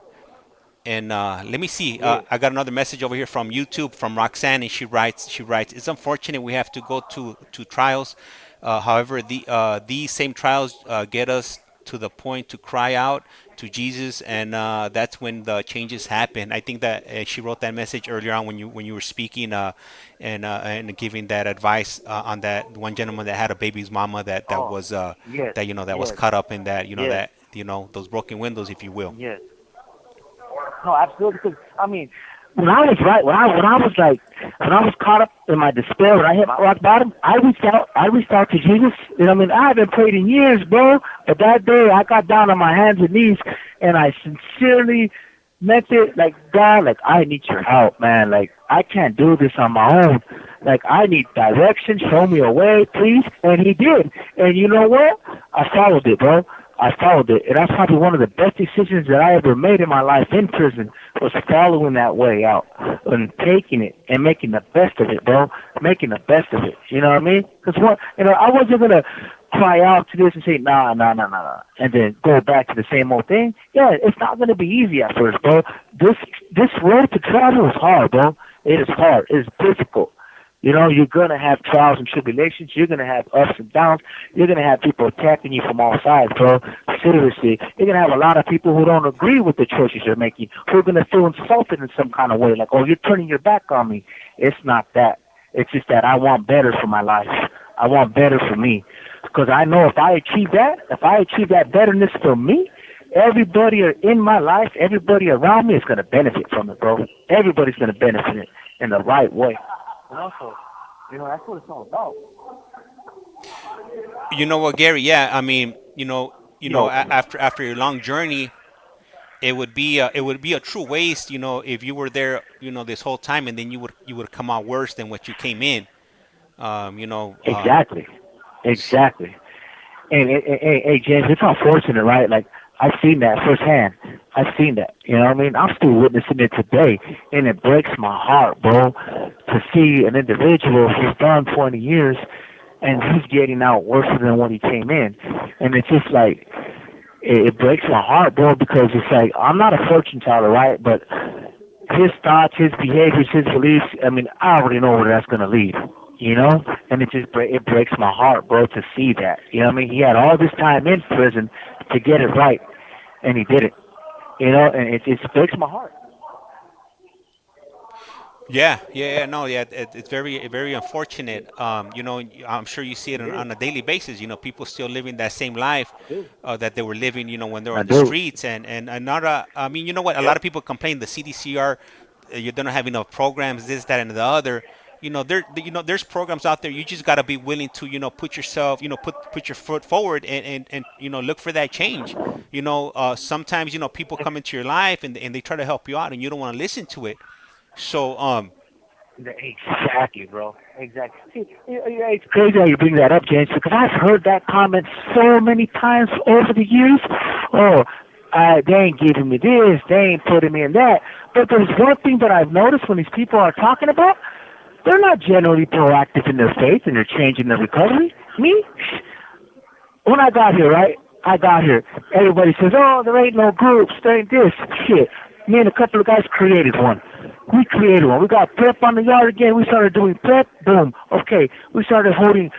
And let me see. Yeah. I got another message over here from YouTube from Roxanne, and she writes, it's unfortunate we have to go to trials. However, these same trials get us to the point to cry out to Jesus, and that's when the changes happen. I think that she wrote that message earlier on when you were speaking and giving that advice on that one gentleman that had a baby's mama that Oh, was yes. that that was Yes. caught up in that Yes. those broken windows, if you will. Yes. No, absolutely. Because I mean, when I was right, when I was caught up in my despair, when I hit my rock bottom, I reached out. I reached out to Jesus. You know, what I mean, I haven't prayed in years, bro. But that day, I got down on my hands and knees, and I sincerely meant it. Like, God, like, I need your help, man. Like, I can't do this on my own. Like, I need direction. Show me a way, please. And he did. And you know what? I followed it, bro. I followed it, and that's probably one of the best decisions that I ever made in my life in prison, was following that way out and taking it and making the best of it, bro. Making the best of it. You know what I mean? Because I wasn't gonna cry out to this and say nah, and then go back to the same old thing. Yeah, it's not gonna be easy at first, bro. This road to travel is hard, bro. It is hard. It's difficult. You're going to have trials and tribulations. You're going to have ups and downs. You're going to have people attacking you from all sides, bro. Seriously. You're going to have a lot of people who don't agree with the choices you're making, who are going to feel insulted in some kind of way, like, oh, you're turning your back on me. It's not that. It's just that I want better for my life. I want better for me. Because I know if I achieve that betterness for me, everybody in my life, everybody around me is going to benefit from it, bro. Everybody's going to benefit in the right way. And also, that's what it's all about. You know what, Gary? Yeah, I mean, Yo. after your long journey, it would be a true waste, if you were there, this whole time, and then you would come out worse than what you came in. Exactly. Exactly. And hey, James, it's unfortunate, right? Like, I've seen that firsthand. I've seen that. You know what I mean? I'm still witnessing it today, and it breaks my heart, bro, to see an individual who's done 20 years, and he's getting out worse than when he came in. And it's just like, it breaks my heart, bro, because it's like, I'm not a fortune teller, right? But his thoughts, his behaviors, his beliefs, I mean, I already know where that's going to lead. And it breaks my heart, bro, to see that. You know what I mean? He had all this time in prison to get it right, and he did it. And it breaks my heart. Yeah, no, yeah, it's very unfortunate. I'm sure you see it on a daily basis. People still living that same life that they were living, when they were I on the do. streets, and not. I mean, you know what? A lot Yep. of people complain the CDCR, you don't have enough programs, this, that, and the other. There's programs out there. You just got to be willing to, put yourself, put your foot forward and look for that change. Sometimes people come into your life and they try to help you out, and you don't want to listen to it. So Exactly, bro. Exactly. See, it's crazy how you bring that up, James, because I've heard that comment so many times over the years. Oh, they ain't giving me this, they ain't putting me in that. But there's one thing that I've noticed when these people are talking about, they're not generally proactive in their faith and they're changing their recovery. Me? When I got here, right? Everybody says, oh, there ain't no groups, there ain't this. Shit. Me and a couple of guys created one. We created one. We got prep on the yard again. We started doing prep. Boom. Okay. We started holding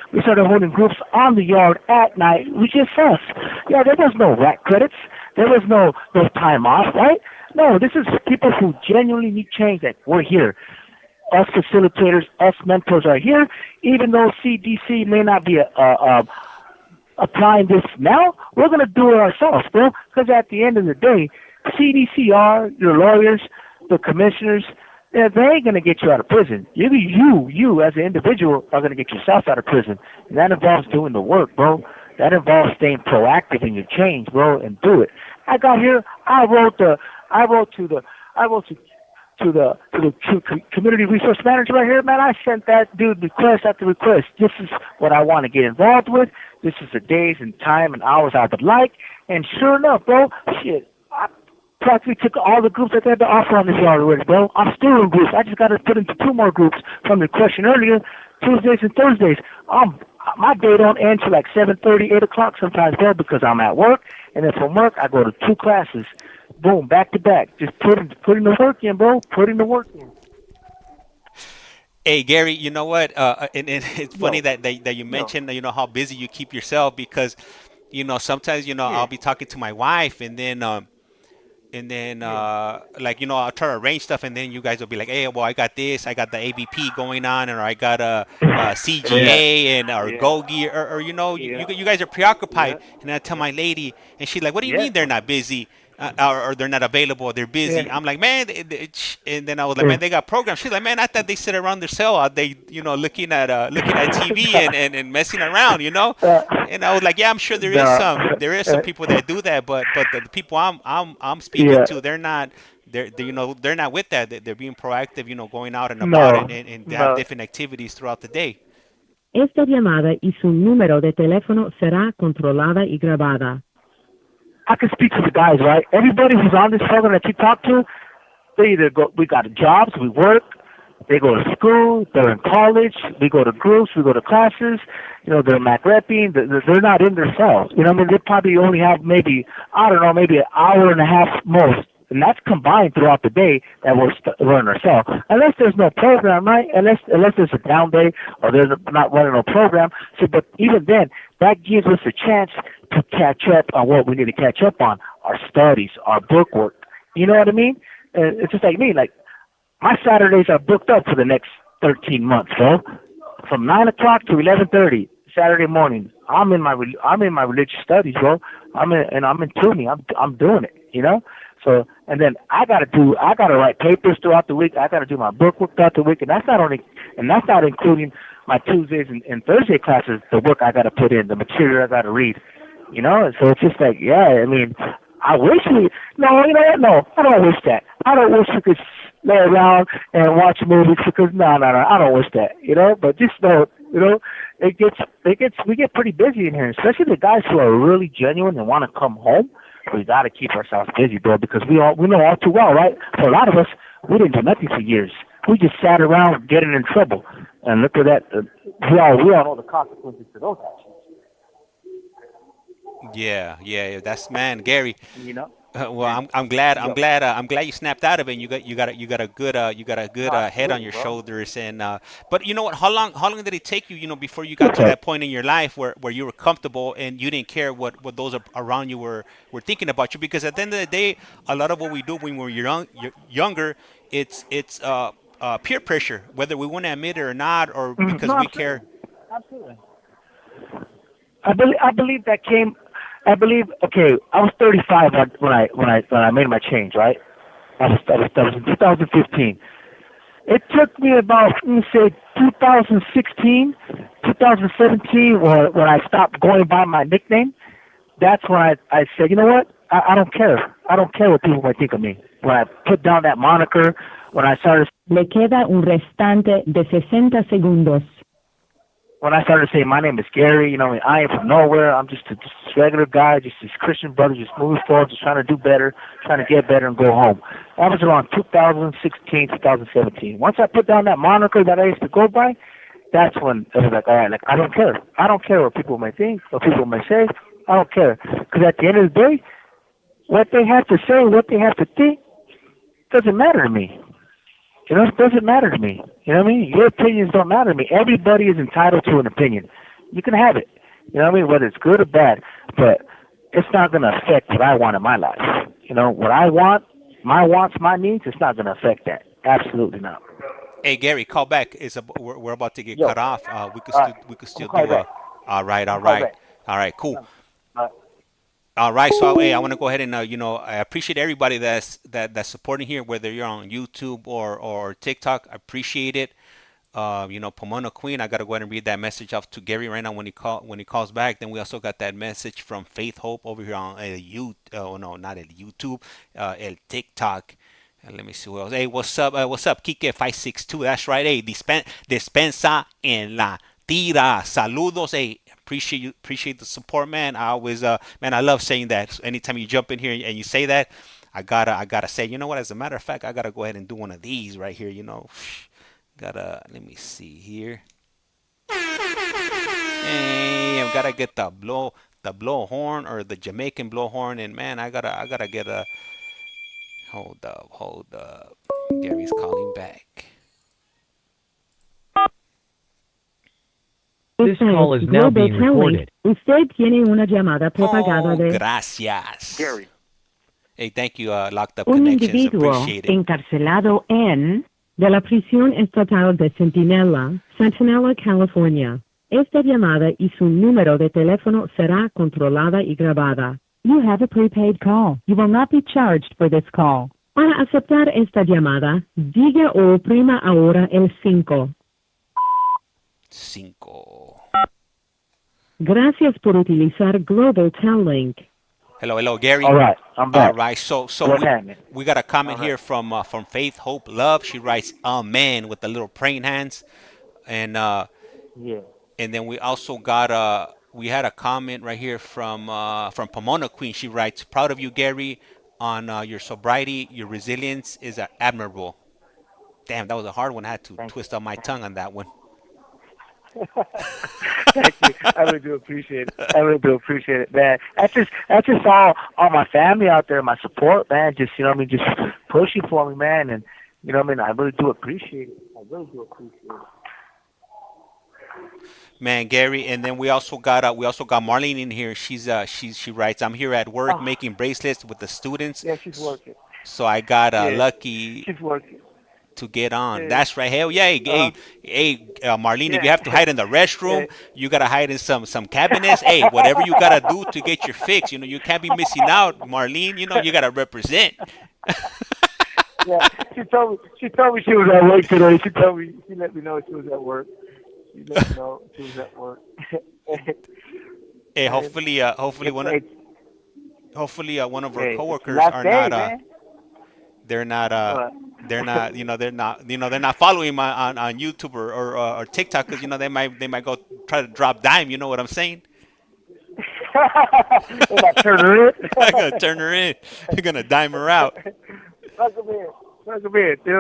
groups on the yard at night. We just us. Yeah, there was no rack credits. There was no time off, right? No, this is people who genuinely need change. That we're here. Us facilitators, us mentors are here. Even though CDC may not be applying this now. We're going to do it ourselves, bro. Because at the end of the day, CDCR, your lawyers, the commissioners, they ain't going to get you out of prison. You as an individual are going to get yourself out of prison. And that involves doing the work, bro. That involves staying proactive in your change, bro, and do it. I got here, I wrote to the community resource manager right here, man. I sent that dude request after request. This is what I want to get involved with. This is the days and time and hours I would like. And sure enough, bro, shit, I practically took all the groups that they had to offer on this yard already, bro. I'm still in groups. I just got to put into 2 more groups from the question earlier, Tuesdays and Thursdays. My day don't end till like 7:30, 8 o'clock sometimes, bro, because I'm at work. And then from work, I go to 2 classes. Boom, back to back. Just putting the work in, bro. Putting the work in. Hey Gary, you know what? And it's funny that you mentioned, you know, how busy you keep yourself because, you know, sometimes, you know, I'll be talking to my wife and then like, you know, I'll try to arrange stuff and then you guys will be like, hey, well, I got this, I got the ABP going on, or I got a CGA and or Go Gear, or you know, you guys are preoccupied. And I tell my lady, and she's like, what do you mean they're not busy? Or they're not available, they're busy. I'm like, man, and then I was like, man, they got programs. She's like, man, I thought they sit around their cell all day, you know, looking at TV and messing around, you know. And I was like, yeah, I'm sure there is some people that do that, but the people I'm speaking to, they're not with that. They're being proactive, you know, going out and about and they have different activities throughout the day. Esta llamada y su número de teléfono será controlada y grabada. I can speak to the guys, right? Everybody who's on this program that you talk to, they either we got jobs, we work, they go to school, they're in college, we go to groups, we go to classes, you know, they're Mac repping, they're not in their cells. You know what I mean? They probably only have maybe an hour and a half most. And that's combined throughout the day that we're in our cell. Unless there's no program, right? Unless there's a down day or there's not running no program. So, but even then, that gives us a chance to catch up on what we need to catch up on, our studies, our book work. You know what I mean? It's just like me. Like, my Saturdays are booked up for the next 13 months, bro. From 9 o'clock to 11:30 Saturday morning, I'm in my religious studies, bro. I'm in tuning. I'm doing it, you know. So, and then I gotta write papers throughout the week. I gotta do my book work throughout the week, and that's not including my Tuesdays and Thursday classes. The work I gotta put in, the material I gotta read, you know. So it's just like, I mean, I wish you know what? No, I don't wish that. I don't wish we could lay around and watch movies because no, I don't wish that, you know. But just know, you know, we get pretty busy in here, especially the guys who are really genuine and want to come home. We got to keep ourselves busy, bro, because we know all too well, right? For a lot of us, we didn't do nothing for years. We just sat around getting in trouble. And look at that. We all know the consequences to those actions. Yeah. That's, man, Gary. You know. Well, I'm glad you snapped out of it. And you got a good head on your shoulders. And but you know what? How long did it take you? You know, before you got to that point in your life where you were comfortable and you didn't care what those around you were thinking about you? Because at the end of the day, a lot of what we do when we're younger, it's peer pressure, whether we want to admit it or not, or because we care. Absolutely. I believe that came. I believe, okay, I was 35 when I made my change, right? That was in 2015. It took me about, let me say, 2016, 2017, when I stopped going by my nickname. That's when I said, you know what? I don't care. I don't care what people might think of me. When I put down that moniker, when I started... Le queda un restante de 60 segundos. When I started saying my name is Gary, you know, I ain't from nowhere. I'm just a regular guy, just this Christian brother, just moving forward, just trying to do better, trying to get better and go home. That was around 2016, 2017. Once I put down that moniker that I used to go by, that's when it was like, all right, like, I don't care. I don't care what people may think, what people may say. I don't care. Because at the end of the day, what they have to say, what they have to think, doesn't matter to me. You know, it doesn't matter to me. You know what I mean? Your opinions don't matter to me. Everybody is entitled to an opinion. You can have it. You know what I mean? Whether it's good or bad. But it's not going to affect what I want in my life. You know, what I want, my wants, my needs, it's not going to affect that. Absolutely not. Hey, Gary, call back. We're about to get cut off. We could still do a... All right. All right, cool. Uh, All right, so hey, I want to go ahead and I appreciate everybody that's supporting here, whether you're on YouTube or TikTok. I appreciate it. Pomona Queen. I gotta go ahead and read that message off to Gary right now when he calls back. Then we also got that message from Faith Hope over here on oh no, not El YouTube, El TikTok. Let me see what else. Hey, what's up? What's up, Kike562? That's right. Hey, despensa en la tira. Saludos. Hey, appreciate the support, man. I always man, I love saying that. So anytime you jump in here and you say that, I gotta say, you know what? As a matter of fact, I gotta go ahead and do one of these right here. Let me see here. Hey, I've gotta get the blow horn or the Jamaican blow horn, and man, I gotta get a. Hold up. Gary's calling back. This call is now being recorded. Usted tiene una llamada propagada de Gracias. Gary. Hey, thank you, Locked Up un Connections. individuo Appreciate it. encarcelado en de la prisión estatal de Centinela, California. Esta llamada y su número de teléfono será controlada y grabada. You have a prepaid call. You will not be charged for this call. Para aceptar esta llamada, diga o oprima ahora el 5. 5. Gracias por utilizar Global Tel Link. Hello, Gary. all right, I'm back. All right, so What's happening? we got a comment here from Faith Hope Love. She writes, "Amen" with the little praying hands, and Yeah. and then we also got we had a comment right here from Pomona Queen. She writes, "Proud of you, Gary, on your sobriety. Your resilience is admirable." Damn, that was a hard one. I had to twist out my tongue on that one. Thank you. I really do appreciate it, man. That's just all my family out there, my support, man. Just just pushing for me, man. And I really do appreciate it. Man, Gary, and then we also got Marlene in here. She writes, "I'm here at work making bracelets with the students." Yeah, she's working. So I got Yeah, lucky She's working. to get on. Yeah. That's right. Hell yeah. Hey, Marlene, if you have to hide in the restroom, you gotta hide in some cabinets. Hey, whatever you gotta do to get your fix. You can't be missing out, Marlene. You gotta represent. Yeah, she told me she was at work today. She let me know she was at work. Hey, hopefully one of our coworkers last are day, not man. they're not they're not following my on YouTube or TikTok, because they might go try to drop dime. You know what I'm saying? I'm gonna turn her in. I'm gonna turn her in. I'm gonna dime her out. Welcome in.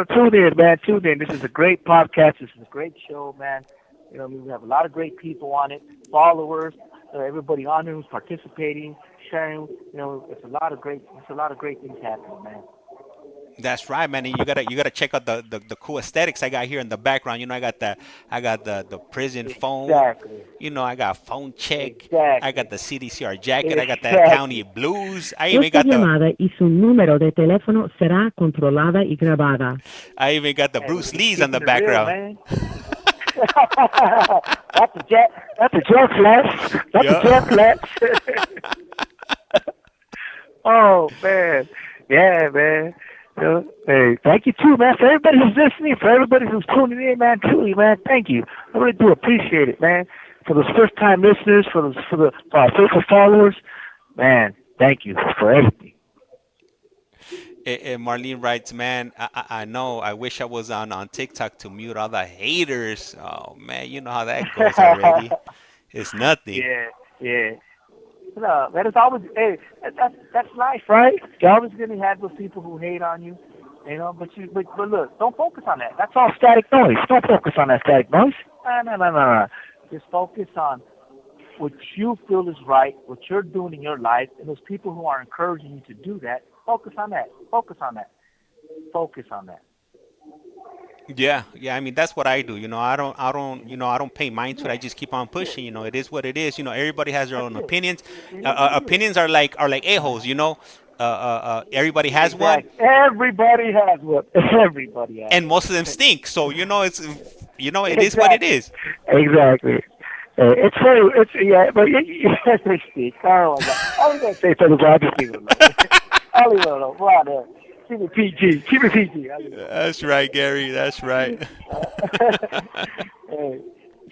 Tune in, man. Tune in. This is a great podcast. This is a great show, man. We have a lot of great people on it, followers, everybody on there who's participating, sharing. It's a lot of great things happening, man. That's right, man. And you gotta check out the cool aesthetics I got here in the background. I got the prison phone. Exactly. I got phone check. Exactly. I got the CDCR jacket. I got that county blues. I even Esta got the llamada y su número de teléfono será controlada y grabada. Bruce Lee's on the background. Real, that's a jet flash. That's a jet flash. Oh man. Yeah, man. Hey, thank you too, man, for everybody who's listening, for everybody who's tuning in, man. Truly, man, thank you. I really do appreciate it, man. For those first-time listeners, for our faithful followers, man, thank you for everything. And Marlene writes, "Man, I know. I wish I was on TikTok to mute all the haters. Oh man, you know how that goes already. It's nothing." Yeah. No, man, it's always that's life, right? You're always gonna have those people who hate on you, But look, don't focus on that. That's all static noise. Don't focus on that static noise. No. Just focus on what you feel is right, what you're doing in your life, and those people who are encouraging you to do that. Focus on that. Yeah. I mean, that's what I do. I don't pay mind to it. I just keep on pushing. It is what it is. Everybody has their own opinions. Opinions are like a-holes. Everybody has one. Everybody has one. And most of them stink. So it is what it is. Exactly. But Carl, I was gonna say something, but I just leave it alone. I'll leave it alone. Come on, there. Keep it PG. Keep it PG. That's right, Gary. That's right. Hey,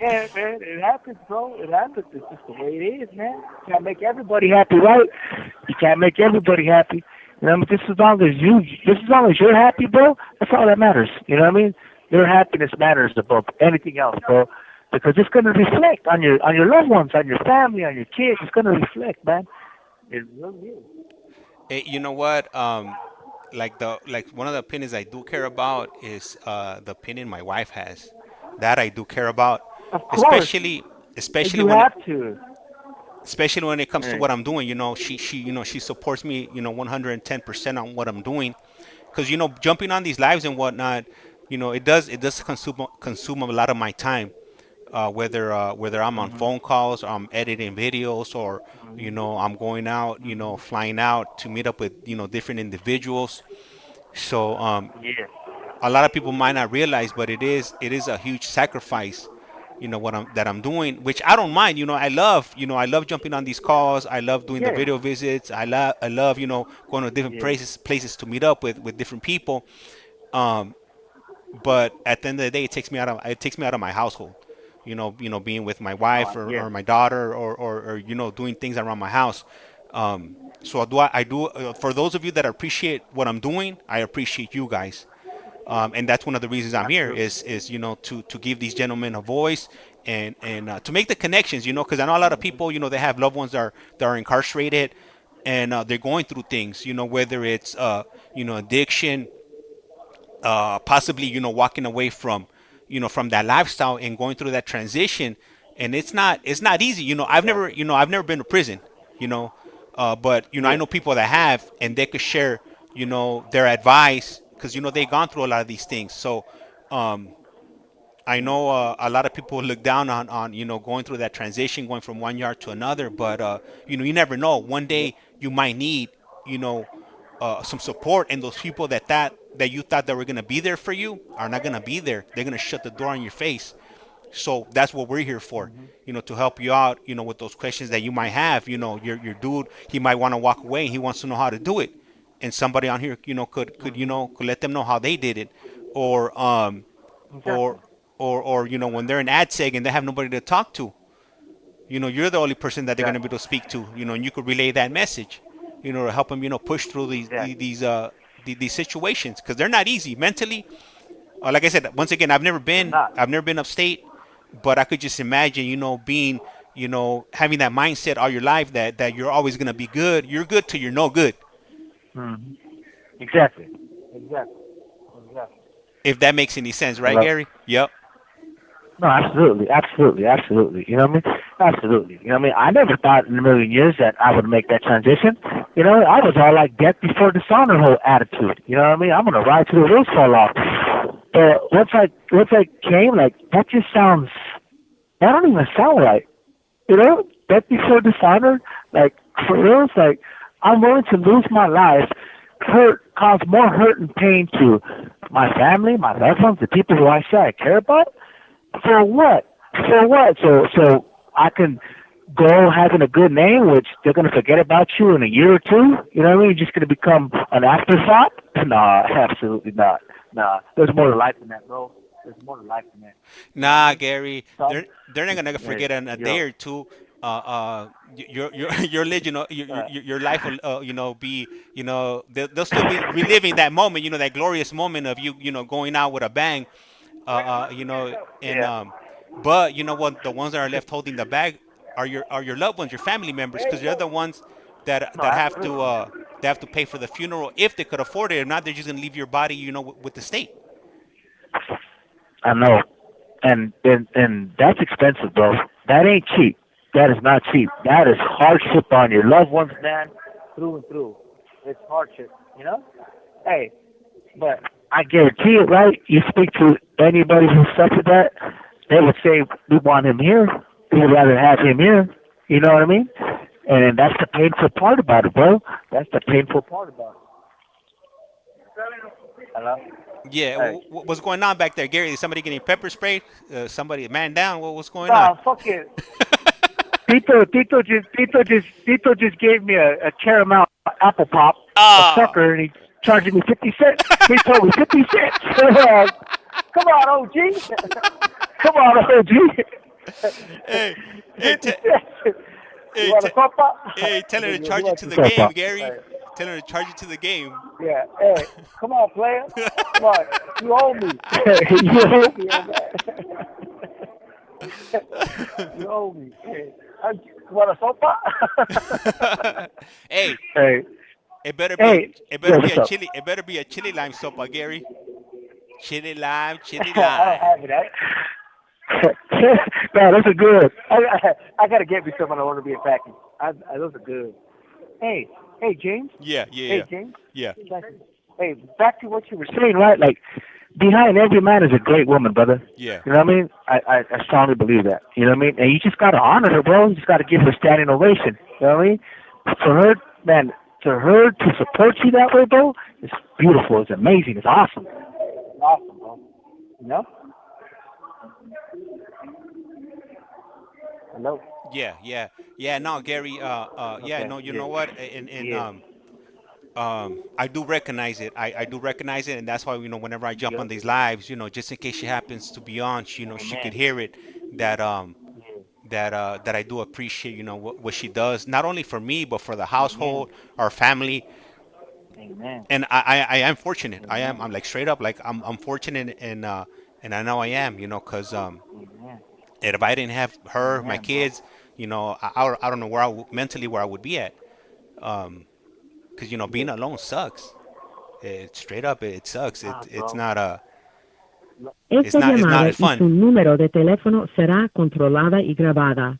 yeah, man, it happens, bro. It happens. It's just the way it is, man. You can't make everybody happy, right? You can't make everybody happy. You know what I mean? Just as long as you're happy, bro, that's all that matters. You know what I mean? Your happiness matters above anything else, bro. Because it's gonna reflect on your loved ones, on your family, on your kids. It's gonna reflect, man. It really is. Hey, you know what? Like one of the opinions I do care about is the opinion my wife has. That I do care about, Of course, especially especially you when have to. it comes to Hey. what I'm doing. She supports me 110% on what I'm doing, because jumping on these lives and whatnot, it does consume a lot of my time, whether I'm on phone calls, or I'm editing videos, or I'm going out, flying out to meet up with different individuals. So Yeah. a lot of people might not realize, but it is a huge sacrifice, what I'm doing, which I don't mind. I love jumping on these calls. I love doing the Yeah. video visits. I love going to different Yeah. places to meet up with different people. Um, but at the end of the day, it takes me out of my household. Being with my wife, Yeah. or my daughter, or doing things around my house. So I do for those of you that appreciate what I'm doing, I appreciate you guys. And that's one of the reasons I'm here, Absolutely. is to give these gentlemen a voice, and to make the connections, because I know a lot of people, they have loved ones that are incarcerated, and they're going through things, whether it's addiction, possibly walking away from that lifestyle and going through that transition. And it's not easy. Exactly. I've never been to prison, you know but I Yeah. know people that have, and they could share their advice, because they've gone through a lot of these things. So um I know a lot of people look down on going through that transition, going from one yard to another. But you never know. One Yeah. day you might need you know some support, and those people that you thought that were gonna be there for you are not gonna be there. They're gonna shut the door on your face. So that's what we're here for, to help you out, with those questions that you might have. Your dude, he might want to walk away, and he wants to know how to do it, and somebody on here, could let them know how they did it, or Exactly. or or when they're in AdSeg and they have nobody to talk to, you're the only person that they're going to be Exactly. able to speak to, and you could relay that message, to help them, push through Exactly. these situations, because they're not easy mentally. Like I said, once again, I've never They're been not. I've never been upstate, but I could just imagine, being, having that mindset all your life, that you're always going to be good. You're good till you're no good. Hmm. Exactly. Exactly. Exactly. If that makes any sense, right, Hello. Gary? Yep. No, absolutely, absolutely, absolutely. You know what I mean? Absolutely. You know what I mean? I never thought in a million years that I would make that transition. I was all like death before dishonor whole attitude. You know what I mean? I'm gonna ride till the wheels fall off. But once I came, like that just sounds. That don't even sound right. Death before dishonor. Like for real, it's like I'm willing to lose my life, cause more hurt and pain to my family, my loved ones, the people who I say I care about. For what? For what? So I can go having a good name, which they're gonna forget about you in a year or two. You know what I mean? You're just gonna become an afterthought? Nah, absolutely not. Nah, there's more to life than that, bro. There's more to life than that. You know what I Nah, mean? Gary, Some, they're not gonna hey, forget in a day yo, or two. Your legend, uh, your life will, be, they'll still be reliving that moment, that glorious moment of you, going out with a bang, and yeah. but you know what, the ones that are left holding the bag are your loved ones, your family members, because they're the ones that No, that have to absolutely. they have to pay for the funeral, if they could afford it. If not, they're just gonna leave your body, with the state. I know. And that's expensive, bro. That ain't cheap. That is not cheap. That is hardship on your loved ones, man, through and through. It's hardship. Hey, but I guarantee it, right? You speak to anybody who suffered that, they would say, we want him here. We would rather have him here. You know what I mean? And that's the painful part about it, bro. That's the painful part about Hello? Yeah, Hey. what's going on back there, Gary? Is somebody getting pepper sprayed? Somebody man down? What's going on? Nah, fuck it. Tito just gave me a caramel apple pop, a Oh, sucker, and he charged me 50 cents. He told me 50 cents. Come on, OG. Come on, OG. hey, 50 cents. You hey, want a sopa? hey, tell her to charge it want to some the game, sopa? Gary. Tell her to charge it to the game. Yeah. Hey, come on, player. Come on. You owe me. You owe me on that. You owe me. Hey, you want a sopa? Hey, Hey. it better Hey. Yo, be what's a up? chili. It better be a chili lime sopa, Gary. Chili lime, chili I don't lime. have it. No, those are good. I gotta get me some. I want to be a package. Those are good. Hey, James. Yeah, Hey, James. yeah. Hey, back to what you were saying, right? Like, behind every man is a great woman, brother. Yeah. You know what I mean? I strongly believe that. You know what I mean? And you just gotta honor her, bro. You just gotta give her a standing ovation. You know what I mean? For her, man, to support you that way, bro, it's beautiful. It's amazing. It's awesome. It's awesome, bro. You know? Hello. Yeah. No, Gary. Yeah. Okay. No, you Yeah. know what? And Yeah. I do recognize it. I do recognize it, and that's why whenever I jump on Yep. these lives, just in case she happens to be on, she could Amen. hear it. That Yeah. that I do appreciate what she does, not only for me but for the Amen. household, our family, Amen. and I am fortunate. Amen. I'm like straight up like I'm fortunate, and I know I am, cause Amen. if I didn't have her, my Amen, bro. kids, I don't know where mentally where I would be at. Cause Yeah. being alone sucks. It straight up it sucks. Ah, It's bro. not Esta it's llamada not y su fun. número de teléfono será controlada y grabada.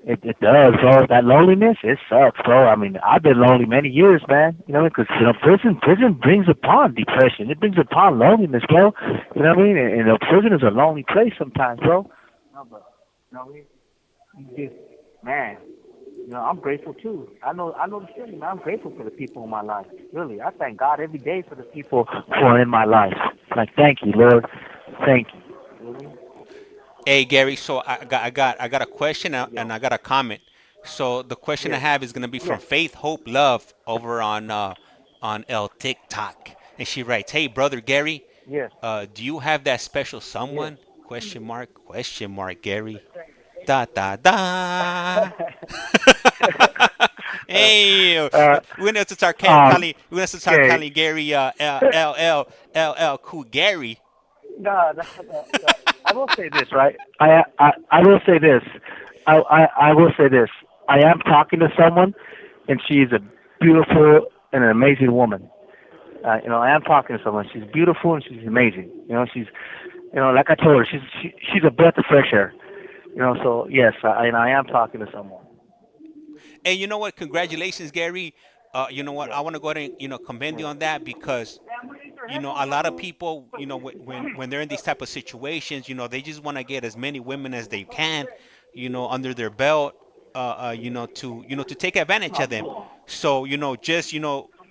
It does, bro. That loneliness, it sucks, bro. I mean, I've been lonely many years, man. You know, because prison brings upon depression. It brings upon loneliness, bro. You know what I mean? And prison is a lonely place sometimes, bro. No, but you know what I mean? You just, man. I'm grateful too. I know the feeling, man. I'm grateful for the people in my life. Really, I thank God every day for the people who are in my life. Like, thank you, Lord. Thank you. Really? Hey Gary, so I got a question Yo. and I got a comment. So the question I Yes. have is gonna be from Yes. Faith Hope Love over on El TikTok, and she writes, "Hey brother Gary, Yes. do you have that special Yes. someone? Question mark. Question mark. Gary. Da da da." Hey, uh, we're gonna have to start um, calling. We're gonna have to start okay. calling Gary LL Cool Gary. No. I will say this, right? I will say this. I will say this. I am talking to someone, and she's a beautiful and an amazing woman. I am talking to someone. She's beautiful and she's amazing. She's, like I told her, she's a breath of fresh air. So yes, I am talking to someone. And you know what? Congratulations, Gary. You know what? Yeah. I want to go ahead and commend you on that because a lot of people when they're in these type of situations, they just want to get as many women as they can, under their belt, to take advantage of them. So just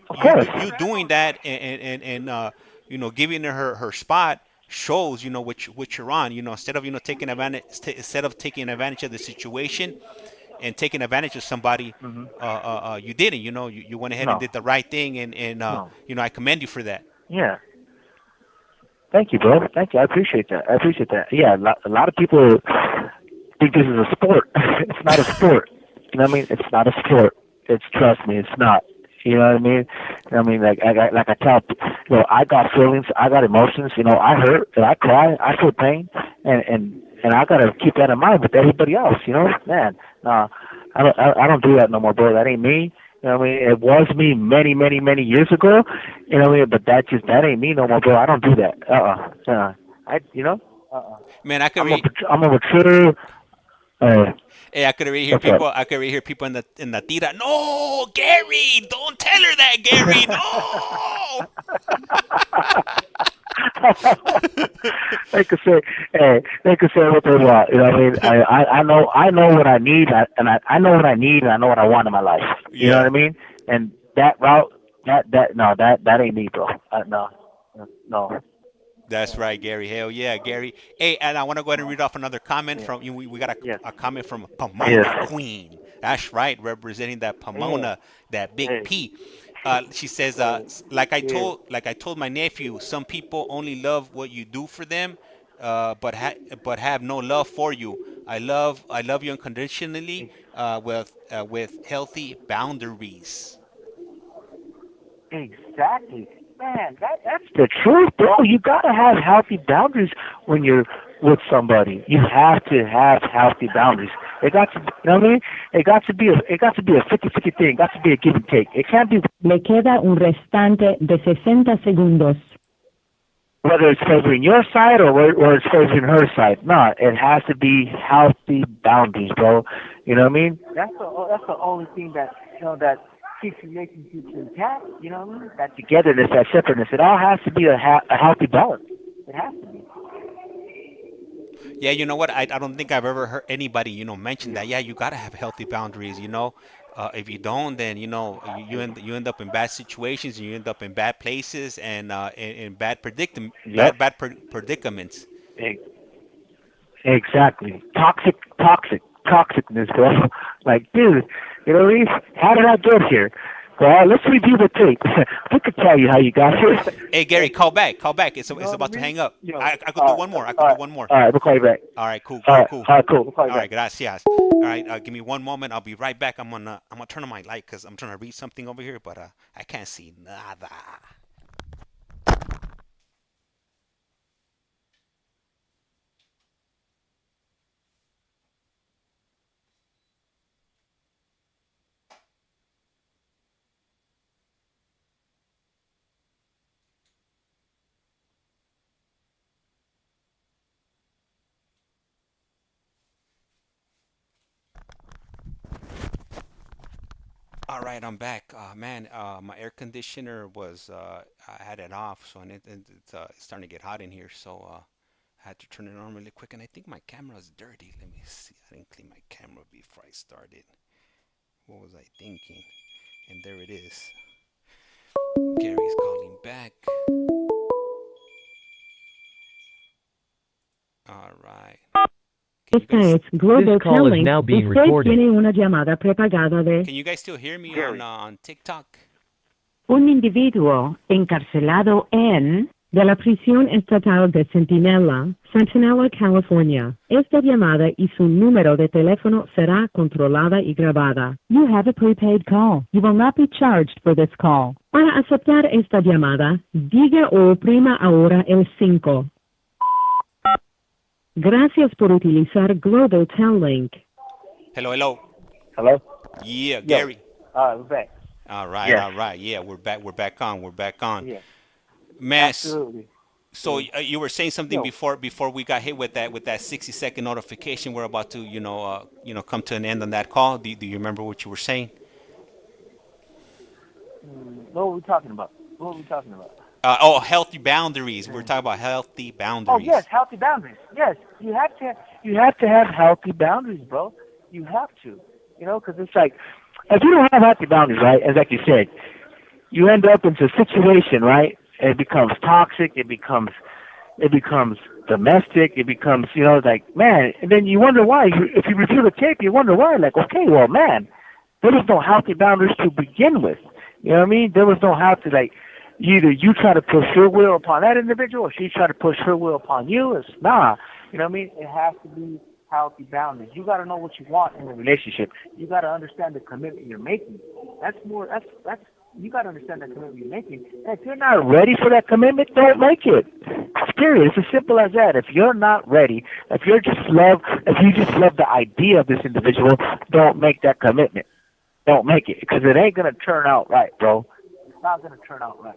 Of course. you doing that and giving her spot shows what you're on. Instead of taking advantage instead of taking advantage of the situation and taking advantage of somebody, Hmm. you didn't. You went ahead and No. did the right thing, and No. I commend you for that. Yeah. Thank you, bro. Thank you. I appreciate that. Yeah, a lot of people think this is a sport. It's not a sport. You know what I mean? It's not a sport. Trust me, it's not. You know what I mean? Like I tell, I got feelings, I got emotions. I hurt and I cry, I feel pain, and I gotta keep that in mind with everybody else. Man, I don't do that no more, bro. That ain't me. You know what I mean? It was me many, many, many years ago. You know what I mean? But that ain't me no more, bro. I don't do that. I. Man, I could I'm a read. I'm a mature. Hey, I could already hear What's up? people. I could already hear people in the tira. No, Gary, don't tell her that, Gary. No. They could say what they want. You know what I mean? I know what I need, and I know what I need, and I know what I want in my life. You know what Yeah. I mean? And that route that ain't me, bro. No. That's right, Gary. Hell yeah, Gary. Hey, and I want to go ahead and read off another comment Yeah. from you. We got Yes. a comment from Yes. Pomona Queen. That's right, representing that Yeah. Pomona, that big Hey. P. She says, Hey. Yeah. like I told my nephew, some people only love what you do for them, but have no love for you. I love you unconditionally, with healthy boundaries. Exactly. Man, that's the truth, bro. You gotta have healthy boundaries when you're with somebody. You have to have healthy boundaries. It got to, you know what I mean? It got to be a 50-50 thing. It got to be a give and take. It can't be Le queda un restante de 60 segundos. whether it's favoring your side or it's favoring her side. No, it has to be healthy boundaries, bro. You know what I mean? That's the only thing that that keeps relationships intact. You know what I mean? That togetherness, that separateness. It all has to be a healthy balance. It has to be. Yeah, you know what? I don't think I've ever heard anybody, mention that. Yeah, you gotta have healthy boundaries. If you don't, then you end up in bad situations, and you end up in bad places, and in Yep. predicaments. E- Exactly. Toxicness, bro. Like, dude, you know what I mean? How did I get here? Well, let's review the tape. We could tell you how you got here. Hey, Gary, call back. It's You know it's what I about to mean? hang up. Yo, I could do one more. all right, we'll call you back. All right, cool, All cool, right, cool. all right, cool. We'll call you All right, back. gracias. All right, give me one moment. I'll be right back. I'm gonna turn on my light because I'm trying to read something over here, but I can't see nada. All right, I'm back. Man, my air conditioner I had it off, so it's starting to get hot in here, so I had to turn it on really quick. And I think my camera's dirty. Let me see. I didn't clean my camera before I started. What was I thinking? And there it is. Gary's calling back. All right. Can you Esta guys es Global This call is Telling. now being Usted recorded. tiene una llamada prepagada de can you guys still hear me Gary. on TikTok? un individuo encarcelado en de la prisión estatal de Centinela, California. Esta llamada y su número de teléfono será controlada y grabada. You have a prepaid call. You will not be charged for this call. Para aceptar esta llamada, diga o oprima ahora el 5. Gracias por utilizar Global Tel Link. Hello, hello. Hello? Yeah, Yo. Gary. All right, we're back. All right, Yes. all right. Yeah, we're back. We're back on. We're back on. Yeah, Man, absolutely. so you were saying something Yo. before we got hit with that 60-second notification. We're about to come to an end on that call. Do you remember what you were saying? What were we talking about? Healthy boundaries. We're talking about healthy Oh boundaries. yes, healthy boundaries. Yes, you have to have healthy boundaries, bro. You have to, because it's like if you don't have healthy boundaries, right? As like you said, you end up into a situation, right? It becomes toxic. It becomes domestic. It becomes, like man. And then you wonder why. If you review the tape, you wonder why. Like, okay, well, man, there was no healthy boundaries to begin with. You know what I mean? There was no healthy like. Either you try to push your will upon that individual, or she try to push her will upon you. It's nah. You know what I mean? It has to be healthy boundaries. You got to know what you want in a relationship. You got to understand the commitment you're making. That's you got to understand the commitment you're making. And if you're not ready for that commitment, don't make it. Period. It's as simple as that. If you're not ready, if you just love the idea of this individual, don't make that commitment. Don't make it because it ain't gonna turn out right, bro. It's not gonna turn out right.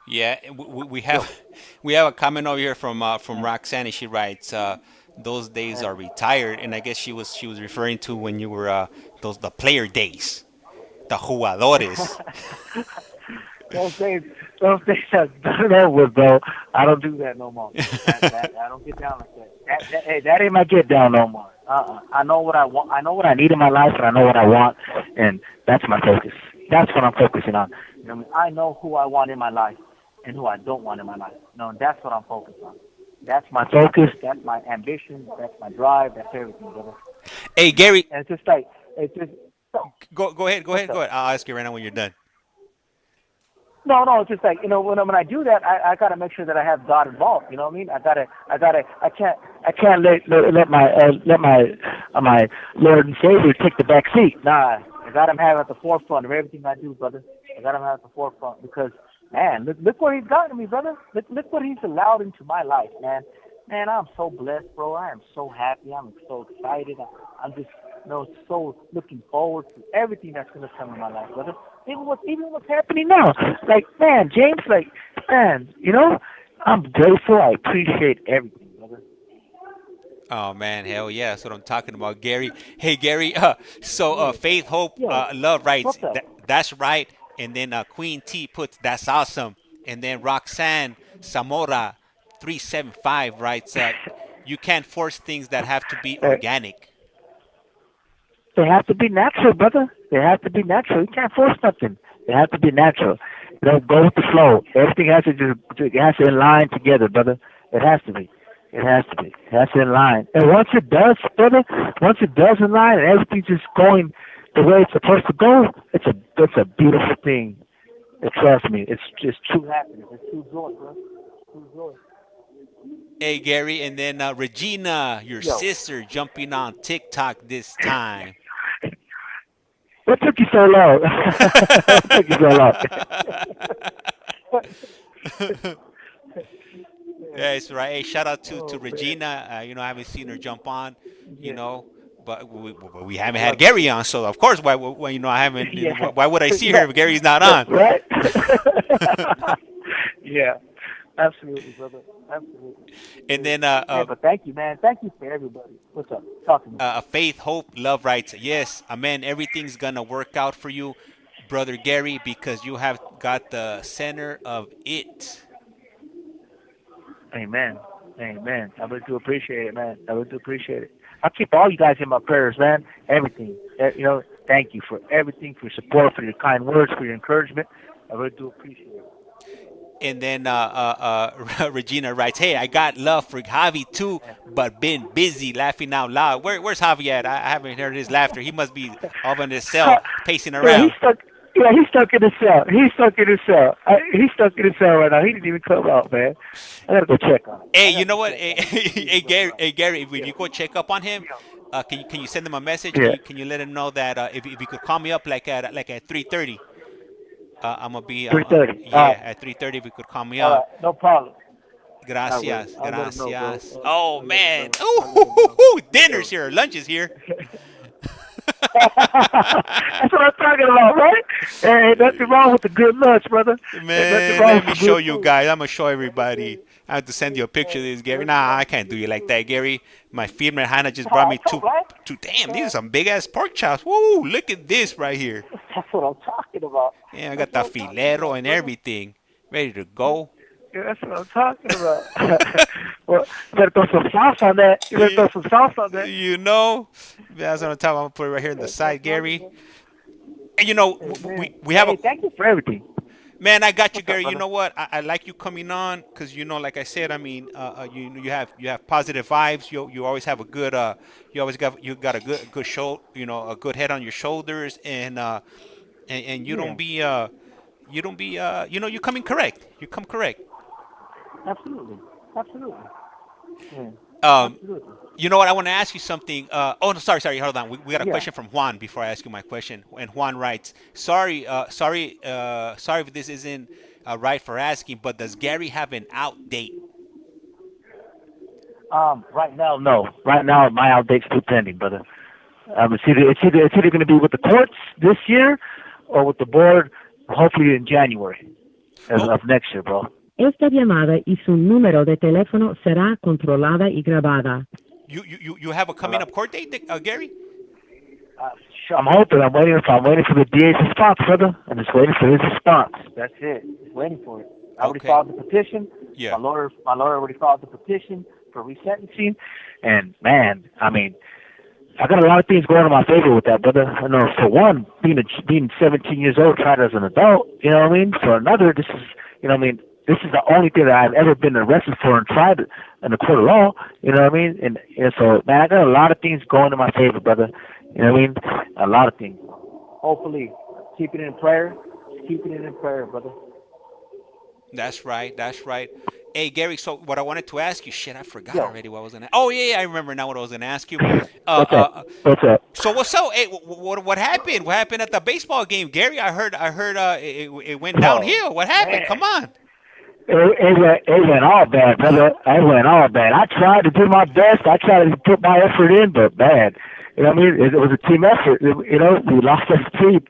Yeah, we have a comment over here from Roxanne. And she writes, "Those days are retired," and I guess she was referring to when you were the player days, the jugadores. Those days are done over with, bro. I don't do that no more. I don't get down like that. That ain't my get down no more. I know what I want. I know what I need in my life, and I know what I want, and that's my focus. That's what I'm focusing on. You know what I mean? I know who I want in my life and who I don't want in my life. You know, and that's what I'm focused on. That's my focus. That's my ambition. That's my drive. That's everything, brother. Hey, Gary. And it's just like, it's just. Go ahead. What's up? I'll ask you right now when you're done. No, it's just like, you know, when I do that, I gotta make sure that I have God involved. You know what I mean? I can't let my Lord and Savior take the back seat. Nah, I gotta have at the forefront of everything I do, brother. I gotta have at the forefront because, man, look where He's gotten me, brother. Look what He's allowed into my life, man. Man, I'm so blessed, bro. I am so happy. I'm so excited. I'm just, you know, so looking forward to everything that's gonna come in my life, brother. Even what's happening now. Like, man, James, like, man, you know, I'm grateful. I appreciate everything, brother. Oh man, hell yeah, that's what I'm talking about, Gary. Hey, Gary. Faith, Hope, Love writes that's right, and then Queen T puts that's awesome, and then Roxanne Zamora 375 writes you can't force things that have to be organic. They have to be natural, brother. They have to be natural. You can't force nothing. They have to be natural. You know, go with the flow. Everything has to in line together, brother. It has to be. It has to be. It has to in line. And once it does, brother, in line and everything's just going the way it's supposed to go, it's a beautiful thing. And trust me, it's just true happiness. It's true joy, bro. True joy. Hey, Gary, and then Regina, your sister, jumping on TikTok this time. What took you so long? What took you so long? That's right. Hey, shout out to Regina. You know, I haven't seen her jump on, you know, but we haven't had Gary on, so of course, why you know, I haven't. Why would I see her if Gary's not on? Right? Yeah. Absolutely, brother. Absolutely. And then, but thank you, man. Thank you for everybody. What's up? Talk to me. Faith, Hope, Love writes, yes, amen. Everything's gonna work out for you, brother Gary, because you have got the center of it. Amen. Amen. I really do appreciate it, man. I really do appreciate it. I keep all you guys in my prayers, man. Everything. You know, thank you for everything, for your support, for your kind words, for your encouragement. I really do appreciate it. And then Regina writes, hey, I got love for Javi too, but been busy laughing out loud. Where's Javi at? I haven't heard his laughter. He must be over in his cell pacing around. He's stuck in his cell. He's stuck in his cell right now. He didn't even come out, man. I gotta go check on him. Hey, you know what? Hey, Gary, when you go check up on him, can you send him a message? Yeah. Can you let him know that if he could call me up like at 3:30? I'm gonna be 3:30. At 3:30 if you could call me up. Right, no problem. Gracias. Know, oh man. Ooh, dinner's here, lunch is here. That's what I'm talking about, right? Hey, nothing wrong with the good lunch, brother. Man, let me show you guys. I'm gonna show everybody. I have to send you a picture of this, Gary. Nah, I can't do you like that, Gary. My female Hannah just brought me two. Damn, these are some big ass pork chops. Woo, look at this right here. That's what I'm talking about. Yeah, I got the filero and everything ready to go. Yeah, that's what I'm talking about. Well, you better throw some sauce on that. You know, that's what I'm talking about. I'm gonna put it right here in the side, Gary. And you know, we have thank you for everything. Man, I got you, Gary. You know what? I like you coming on because you know, like I said, I mean, you have positive vibes. You always have a good you got a good show. You know, a good head on your shoulders, and you don't be you know, you come in correct. You come correct. Absolutely. Yeah. Absolutely. You know what? I want to ask you something. No, sorry. Hold on. We got a question from Juan before I ask you my question. And Juan writes, sorry if this isn't right for asking, but does Gary have an out date? Right now, no. Right now, my out date's still pending, brother. It's either going to be with the courts this year or with the board, hopefully in January of next year, bro. Esta llamada y su número de teléfono será controlada y grabada. You have a coming up court date, Gary? I'm hoping. I'm waiting for the DA's response, brother. I'm just waiting for his response. That's it. Just waiting for it. I already filed the petition. Yeah. My lawyer already filed the petition for resentencing. And man, I mean, I got a lot of things going in my favor with that, brother. I know, for one, being 17 years old, tried as an adult, you know what I mean? For another, this is, you know what I mean? This is the only thing that I've ever been arrested for and tried in a court of law, you know what I mean? And so, man, I got a lot of things going in my favor, brother. You know what I mean? A lot of things. Hopefully, keep it in prayer. Keep it in prayer, brother. That's right. That's right. Hey, Gary, so what I wanted to ask you, shit, I forgot Yo. already what I was going to. Oh, yeah, I remember now what I was going to ask you. What's up? What's up? So what's up? Hey, what happened? What happened at the baseball game, Gary? I heard it went downhill. What happened? Man. Come on. It went all bad, brother. It went all bad. I tried to do my best. I tried to put my effort in, but bad. You know what I mean? It was a team effort. You know, we lost as a team.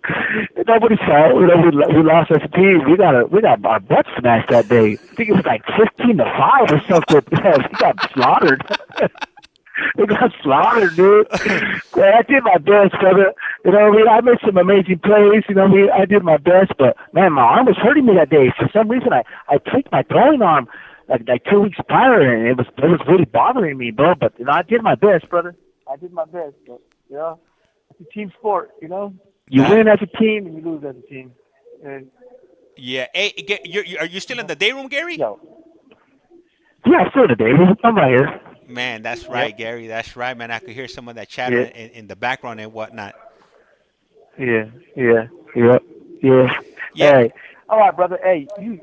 Nobody's fault. You know, we lost as a team. We got our butts smashed that day. I think it was like 15-5 or something. We got slaughtered. We got slaughtered, dude. Yeah, I did my best, brother. You know what I mean? I made some amazing plays. You know what I mean? I did my best, but man, my arm was hurting me that day. For some reason, I tweaked my throwing arm like 2 weeks prior, and it was really bothering me, bro. But you know, I did my best, brother. I did my best, but you know, it's a team sport. You know, you win as a team and you lose as a team. And yeah, hey, are you still in the day room, Gary? Yo. Yeah, I'm still in the day room. I'm right here. Man, that's right, Gary. That's right, man. I could hear some of that chatter in the background and whatnot. Yeah. Hey, all right, brother. Hey, you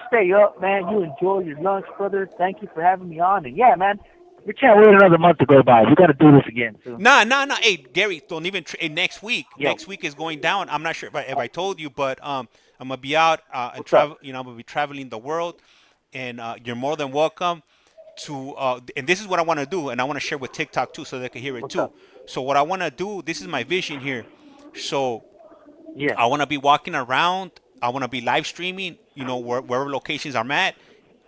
stay up, man. You enjoy your lunch, brother. Thank you for having me on. And yeah, man, we can't wait another month to go by. We got to do this again. So. No. Hey, Gary, don't even. Next week. Yo. Next week is going down. I'm not sure if I told you, but I'm gonna be out and travel. You know, I'm gonna be traveling the world, and you're more than welcome to. And this is what I want to do, and I want to share with TikTok too, so they can hear it too. So what I want to do, this is my vision here. So I want to be walking around. I want to be live streaming. You know, wherever locations I'm at.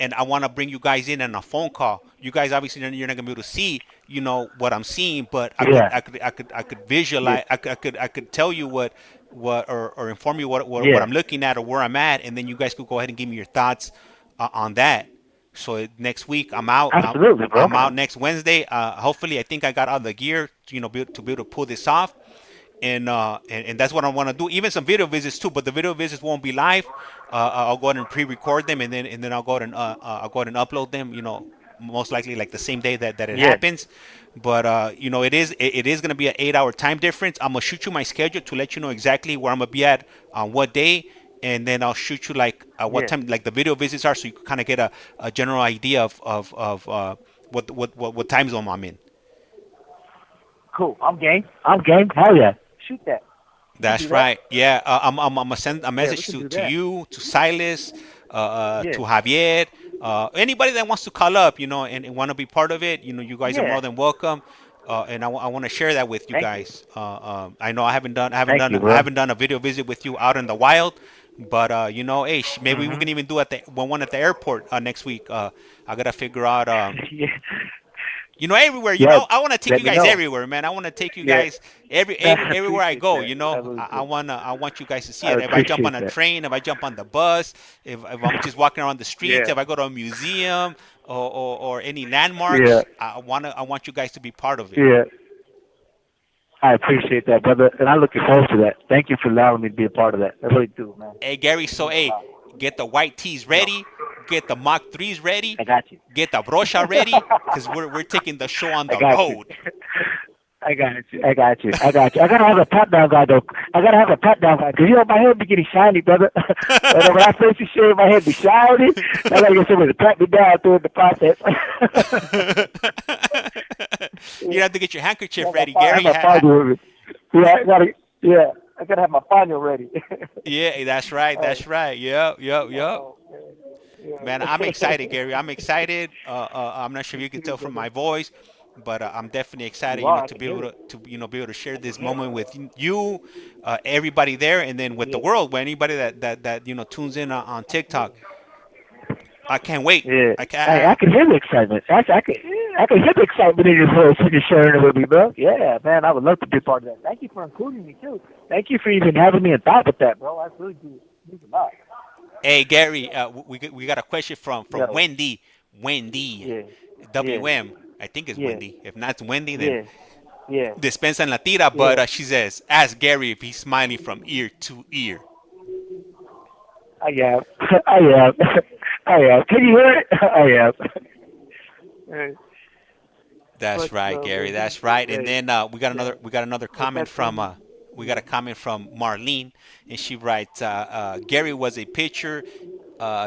And I want to bring you guys in on a phone call. You guys obviously you're not gonna be able to see, you know, what I'm seeing, but I could visualize. I could tell you what or inform you what I'm looking at or where I'm at, and then you guys could go ahead and give me your thoughts on that. So next week I'm out. Absolutely, bro. I'm out next Wednesday. Hopefully, I think I got all the gear, you know, to be able to pull this off. And that's what I want to do. Even some video visits too, but the video visits won't be live. I'll go ahead and pre-record them, and then I'll go ahead and upload them. You know, most likely like the same day that it happens. But you know, it is gonna be an 8-hour time difference. I'm gonna shoot you my schedule to let you know exactly where I'm gonna be at on what day, and then I'll shoot you like what time like the video visits are, so you can kind of get a general idea of what time zone I'm in. Cool. I'm game. Hell yeah. Shoot that. That's right. Yeah, I'm gonna send a message to you, to Silas, to Javier, anybody that wants to call up, you know, and want to be part of it. You know, you guys are more than welcome, and I want to share that with you guys. I know I haven't done a video visit with you out in the wild, but you know, hey, maybe we can even do one at the airport next week. I gotta figure out. You know, everywhere. You know, I want to take you guys everywhere, man. I want to take you guys everywhere I go. You know, I want you guys to see it. If I jump on a train, if I jump on the bus, if I'm just walking around the streets, if I go to a museum or any landmarks, I want you guys to be part of it. Yeah. I appreciate that, brother, and I'm looking forward to that. Thank you for allowing me to be a part of that. I really do, man. Hey, Gary. So, hey, get the white tees ready. Get the Mach 3s ready. I got you. Get the brocha ready, because we're taking the show on the road. I got you. I gotta have a pat down guy though. Because you know my head be getting shiny, brother. And when I face the shit, my head be shiny. I gotta get somebody to pat me down through the process. You have to get your handkerchief ready, Gary. I gotta have my paño ready. Yeah, that's right. Yep. Man, I'm excited, Gary. I'm excited. I'm not sure if you can tell from my voice, but I'm definitely excited, you know, to be able to share this moment with you, everybody there, and then with the world, with anybody that you know tunes in on TikTok. I can't wait. Yeah. I can hear the excitement. I can hear the excitement in your voice when you're sharing it with me, bro. Yeah, man, I would love to be part of that. Thank you for including me too. Thank you for even having me on top with that, bro. I really do. Means a lot. Hey, Gary, we got a question from Wendy. WM. I think it's Wendy. If not, it's Wendy. Then Yeah. Despensa en la tira, but Yeah. she says, ask Gary if he's smiling from ear to ear. I am. I am. I am. Can you hear it? I am. Hey, That's much right, love, Gary. baby. That's right. And Hey, then yeah. we got another What's comment that from thing? we got a comment from Marlene, and she writes, Gary was a pitcher,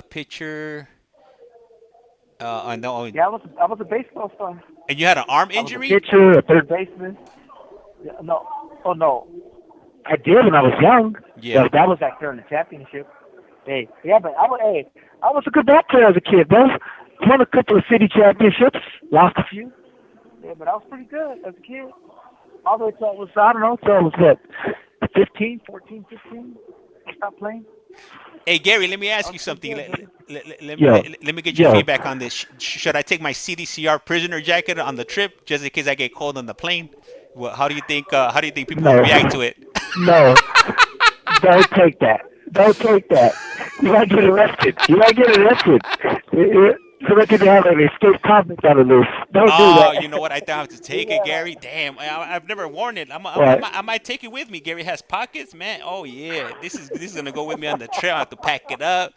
pitcher, and, Yeah, I was a baseball star. and you had an arm I was a injury. pitcher, a third baseman. Yeah, no, oh no, I did when I was young. Yeah. That was like during the championship. Hey, yeah, but I was a good ball player as a kid, bro. Won a couple of city championships, lost a few. Yeah, but I was pretty good as a kid. All the way till I was, I don't know, till I was what, 15, 14, 15. I stopped playing. Hey, Gary, let me I ask was you pretty something. good, baby. Yo, Let me get your yo, feedback on this. Should I take my CDCR prisoner jacket on the trip just in case I get cold on the plane? Well, how do you think? How do you think people will no, react to it? no, don't take that. Don't take that. You might get arrested. You might get arrested. So they can have an escape convict on the loose. Don't do Oh, that. you know what? I don't have to take it, Gary. Damn, I've never worn it. What? I might take it with me. Gary has pockets, man. Oh yeah, this is gonna go with me on the trail. I have to pack it up,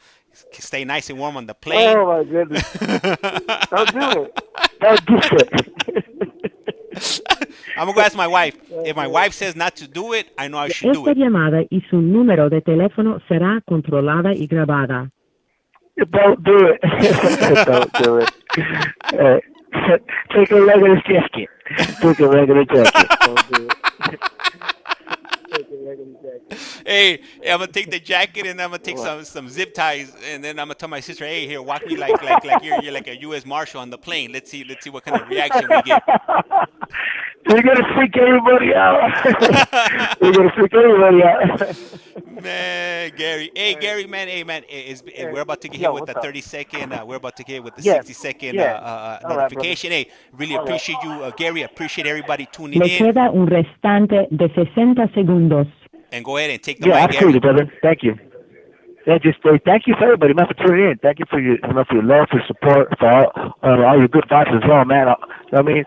stay nice and warm on the plane. Oh my goodness. Don't do it. Don't do it. I'm gonna go ask my wife. If my wife says not to do it, I know I should do Esta it. llamada y su número de teléfono será controlada y grabada. Don't do it. Don't do it. Uh, take a regular jacket. Take a regular jacket. Don't do it. Take a regular jacket. Hey, I'm gonna take the jacket and I'm gonna take What? some zip ties and then I'm gonna tell my sister, hey, here, walk me like you're like a U.S. Marshal on the plane. Let's see what kind of reaction we get. You're gonna freak everybody out. You're gonna freak everybody out. Man, Gary. Hey, Gary, man. Hey, man. We're about to get hit Yo, with what's the up? 30-second. We're about to get hit with the Yes, 60-second yes. All right, brother. notification. Hey, really All right. appreciate you, Gary. Appreciate everybody tuning Le in. queda un restante de 60 segundos. And go ahead and take the Yeah, mic, absolutely, Gary. brother. Thank you. Yeah, just thank you for everybody, man, for tuning in. Thank you for your, for your love, for your support, for all your good vibes as well, man. I mean,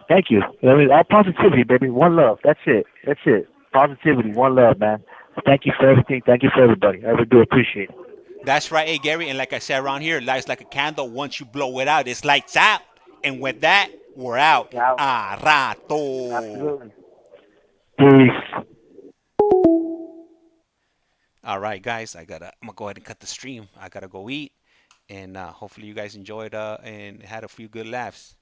thank you. I mean, all positivity, baby. One love. That's it. That's it. Positivity. One love, man. Thank you for everything. Thank you for everybody. I really do appreciate it. That's right. Hey, Gary. And like I said around here, life's like a candle. Once you blow it out, it's lights out. And with that, we're out. Yeah, A rato. absolutely. Peace. All right, guys. I'm gonna go ahead and cut the stream. I gotta go eat. And hopefully you guys enjoyed and had a few good laughs.